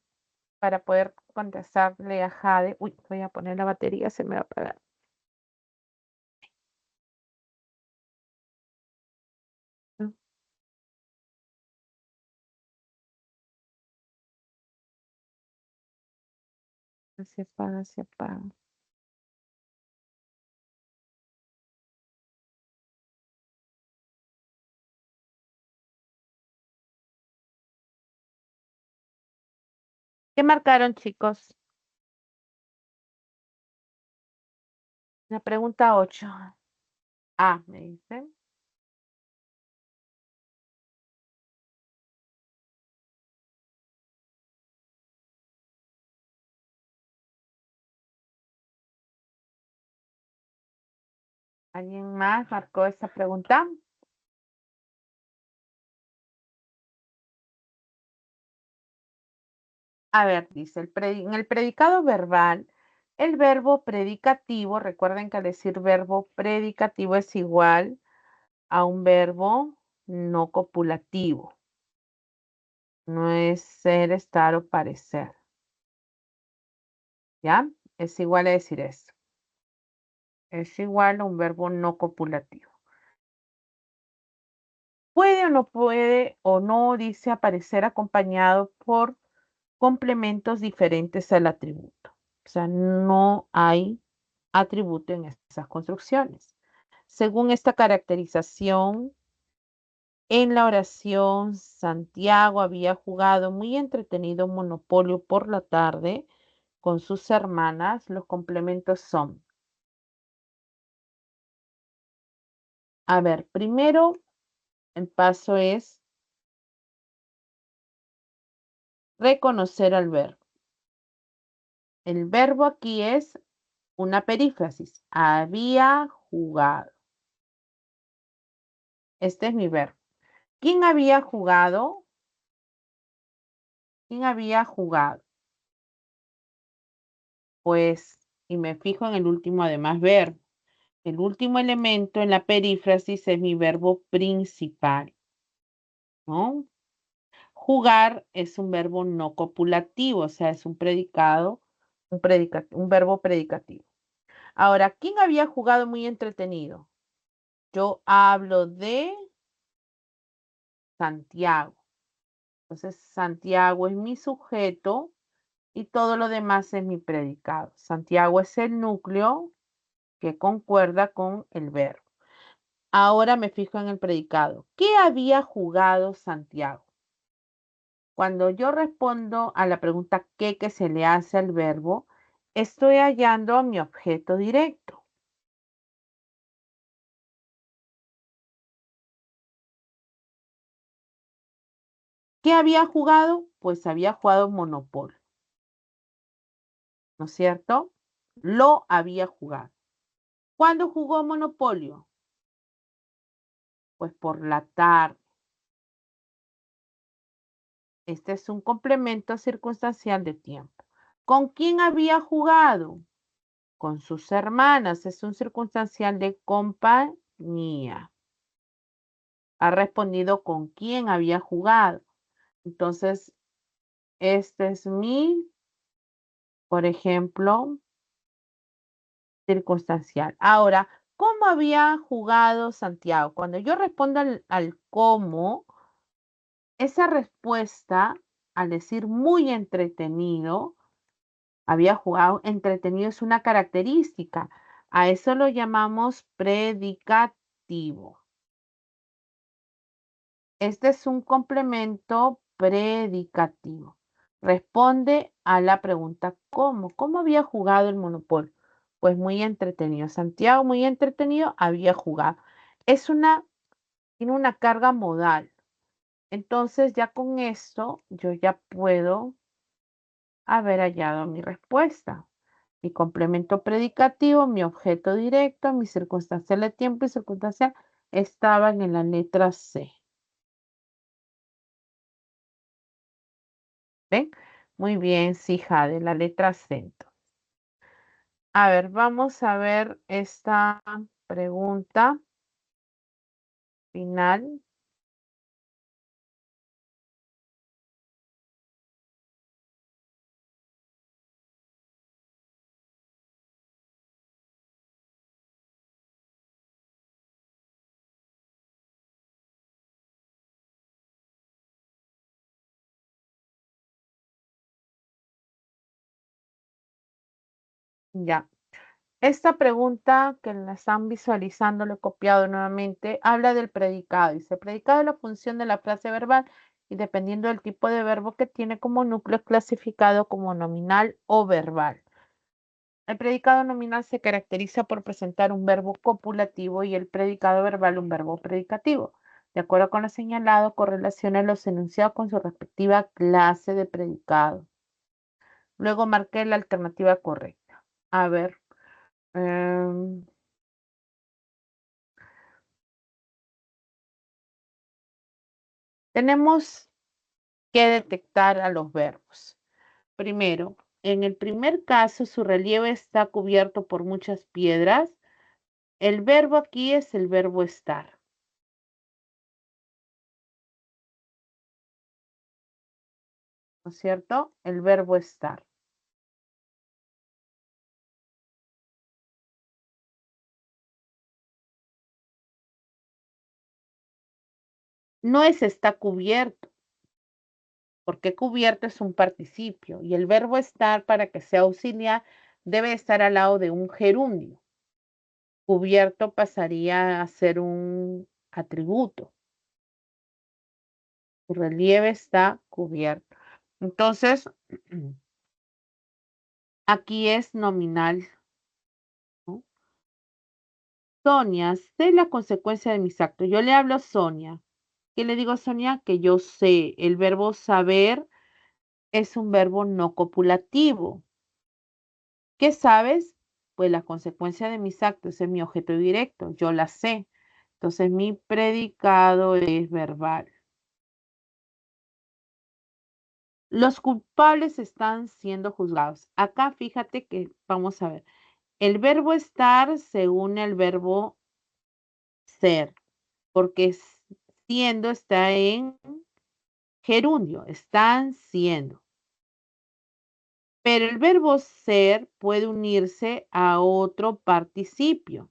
para poder contestarle a Jade. Uy, voy a poner la batería, se me va a apagar. Mm, Se apaga, se apaga. ¿Qué marcaron, chicos? La pregunta 8. Ah, me dicen. ¿Alguien más marcó esa pregunta? A ver, dice, en el predicado verbal, el verbo predicativo, recuerden que al decir verbo predicativo es igual a un verbo no copulativo. No es ser, estar o parecer. ¿Ya? Es igual a decir esto. Es igual a un verbo no copulativo. Puede o no, dice, aparecer acompañado por complementos diferentes al atributo. O sea, no hay atributo en esas construcciones. Según esta caracterización, en la oración, Santiago había jugado muy entretenido Monopolio por la tarde con sus hermanas. Los complementos son, a ver, primero el paso es reconocer al verbo. El verbo aquí es una perífrasis. Había jugado. Este es mi verbo. ¿Quién había jugado? ¿Quién había jugado? Pues, y me fijo en el último además verbo. El último elemento en la perífrasis es mi verbo principal, ¿no? Jugar es un verbo no copulativo, o sea, es un predicado, un verbo predicativo. Ahora, ¿quién había jugado muy entretenido? Yo hablo de Santiago. Entonces, Santiago es mi sujeto y todo lo demás es mi predicado. Santiago es el núcleo que concuerda con el verbo. Ahora me fijo en el predicado. ¿Qué había jugado Santiago? Cuando yo respondo a la pregunta ¿qué que se le hace al verbo, estoy hallando a mi objeto directo. ¿Qué había jugado? Pues había jugado Monopoly, ¿no es cierto? Lo había jugado. ¿Cuándo jugó Monopolio? Pues por la tarde. Este es un complemento circunstancial de tiempo. ¿Con quién había jugado? Con sus hermanas. Es un circunstancial de compañía. Ha respondido con quién había jugado. Entonces, este es mi, por ejemplo, circunstancial. Ahora, ¿cómo había jugado Santiago? Cuando yo respondo al cómo, esa respuesta, al decir muy entretenido, había jugado entretenido es una característica. A eso lo llamamos predicativo. Este es un complemento predicativo. Responde a la pregunta ¿cómo? ¿Cómo había jugado el Monopoly? Pues muy entretenido. Santiago, muy entretenido, había jugado. Tiene una carga modal. Entonces ya con esto yo ya puedo haber hallado mi respuesta. Mi complemento predicativo, mi objeto directo, mi circunstancial de tiempo y circunstancial estaban en la letra C. ¿Ven? Muy bien, sí, Jade, la letra acento. A ver, vamos a ver esta pregunta final. Ya. Esta pregunta que la están visualizando, lo he copiado nuevamente, habla del predicado. Dice, el predicado es la función de la frase verbal y dependiendo del tipo de verbo que tiene como núcleo es clasificado como nominal o verbal. El predicado nominal se caracteriza por presentar un verbo copulativo y el predicado verbal un verbo predicativo. De acuerdo con lo señalado, correlaciona los enunciados con su respectiva clase de predicado. Luego marqué la alternativa correcta. A ver. Tenemos que detectar a los verbos. Primero, en el primer caso, su relieve está cubierto por muchas piedras. El verbo aquí es el verbo estar. ¿No es cierto? El verbo estar. No es está cubierto, porque cubierto es un participio y el verbo estar, para que sea auxiliar, debe estar al lado de un gerundio. Cubierto pasaría a ser un atributo. Su relieve está cubierto. Entonces, aquí es nominal, ¿no? Sonia, sé la consecuencia de mis actos. Yo le hablo a Sonia. ¿Qué le digo a Sonia? Que yo sé. El verbo saber es un verbo no copulativo. ¿Qué sabes? Pues la consecuencia de mis actos es mi objeto directo. Yo la sé. Entonces mi predicado es verbal. Los culpables están siendo juzgados. Acá fíjate que vamos a ver. El verbo estar se une al verbo ser, porque siendo está en gerundio, están siendo. Pero el verbo ser puede unirse a otro participio.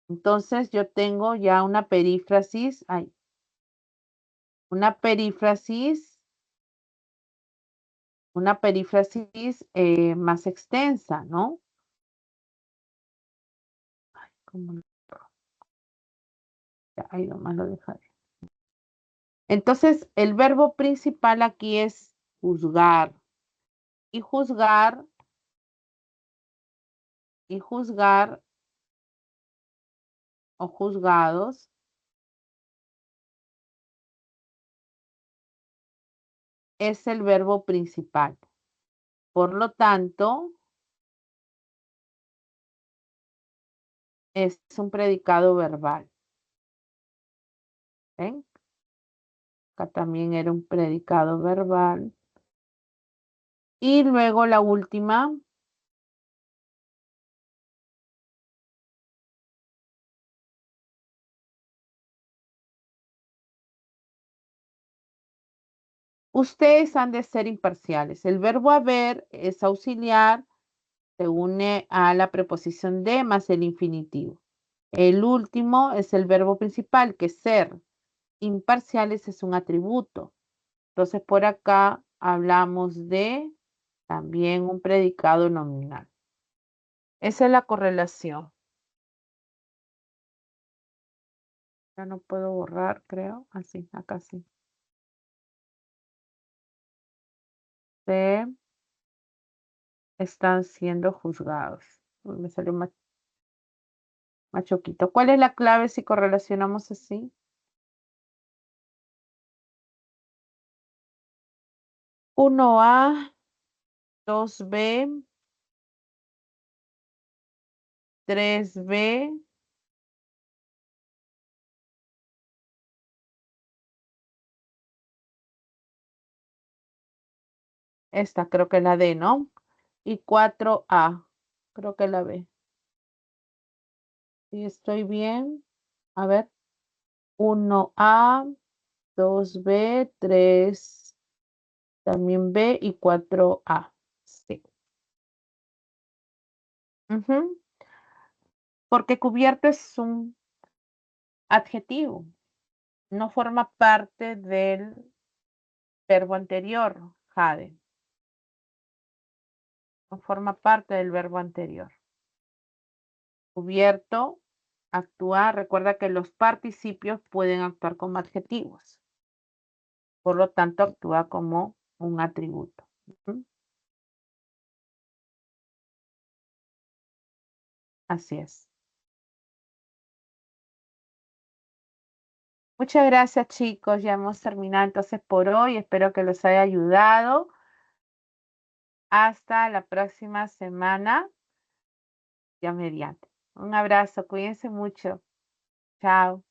Entonces yo tengo ya una perífrasis, una perífrasis más extensa, ¿no? ¿Cómo? Ahí nomás lo dejaré. Entonces, el verbo principal aquí es juzgar. Y juzgar o juzgados es el verbo principal. Por lo tanto, es un predicado verbal. ¿Ven? Acá también era un predicado verbal. Y luego la última. Ustedes han de ser imparciales. El verbo haber es auxiliar, se une a la preposición de más el infinitivo. El último es el verbo principal, que es ser. Imparciales es un atributo. Entonces, por acá hablamos de también un predicado nominal. Esa es la correlación. Ya no puedo borrar, creo. Así, acá sí. Se están siendo juzgados. Uy, me salió más choquito. ¿Cuál es la clave si correlacionamos así? 1A, 2B, 3B. Esta creo que es la D, ¿no? Y 4A, creo que es la B. ¿Sí estoy bien? A ver. 1A, 2B, 3 también B y 4A. Sí. Ujú. Porque cubierto es un adjetivo, no forma parte del verbo anterior, Jade. No forma parte del verbo anterior. Cubierto actúa, recuerda que los participios pueden actuar como adjetivos. Por lo tanto, actúa como un atributo. Así es. Muchas gracias, chicos. Ya hemos terminado entonces por hoy. Espero que los haya ayudado. Hasta la próxima semana, ya mediante. Un abrazo, cuídense mucho. Chao.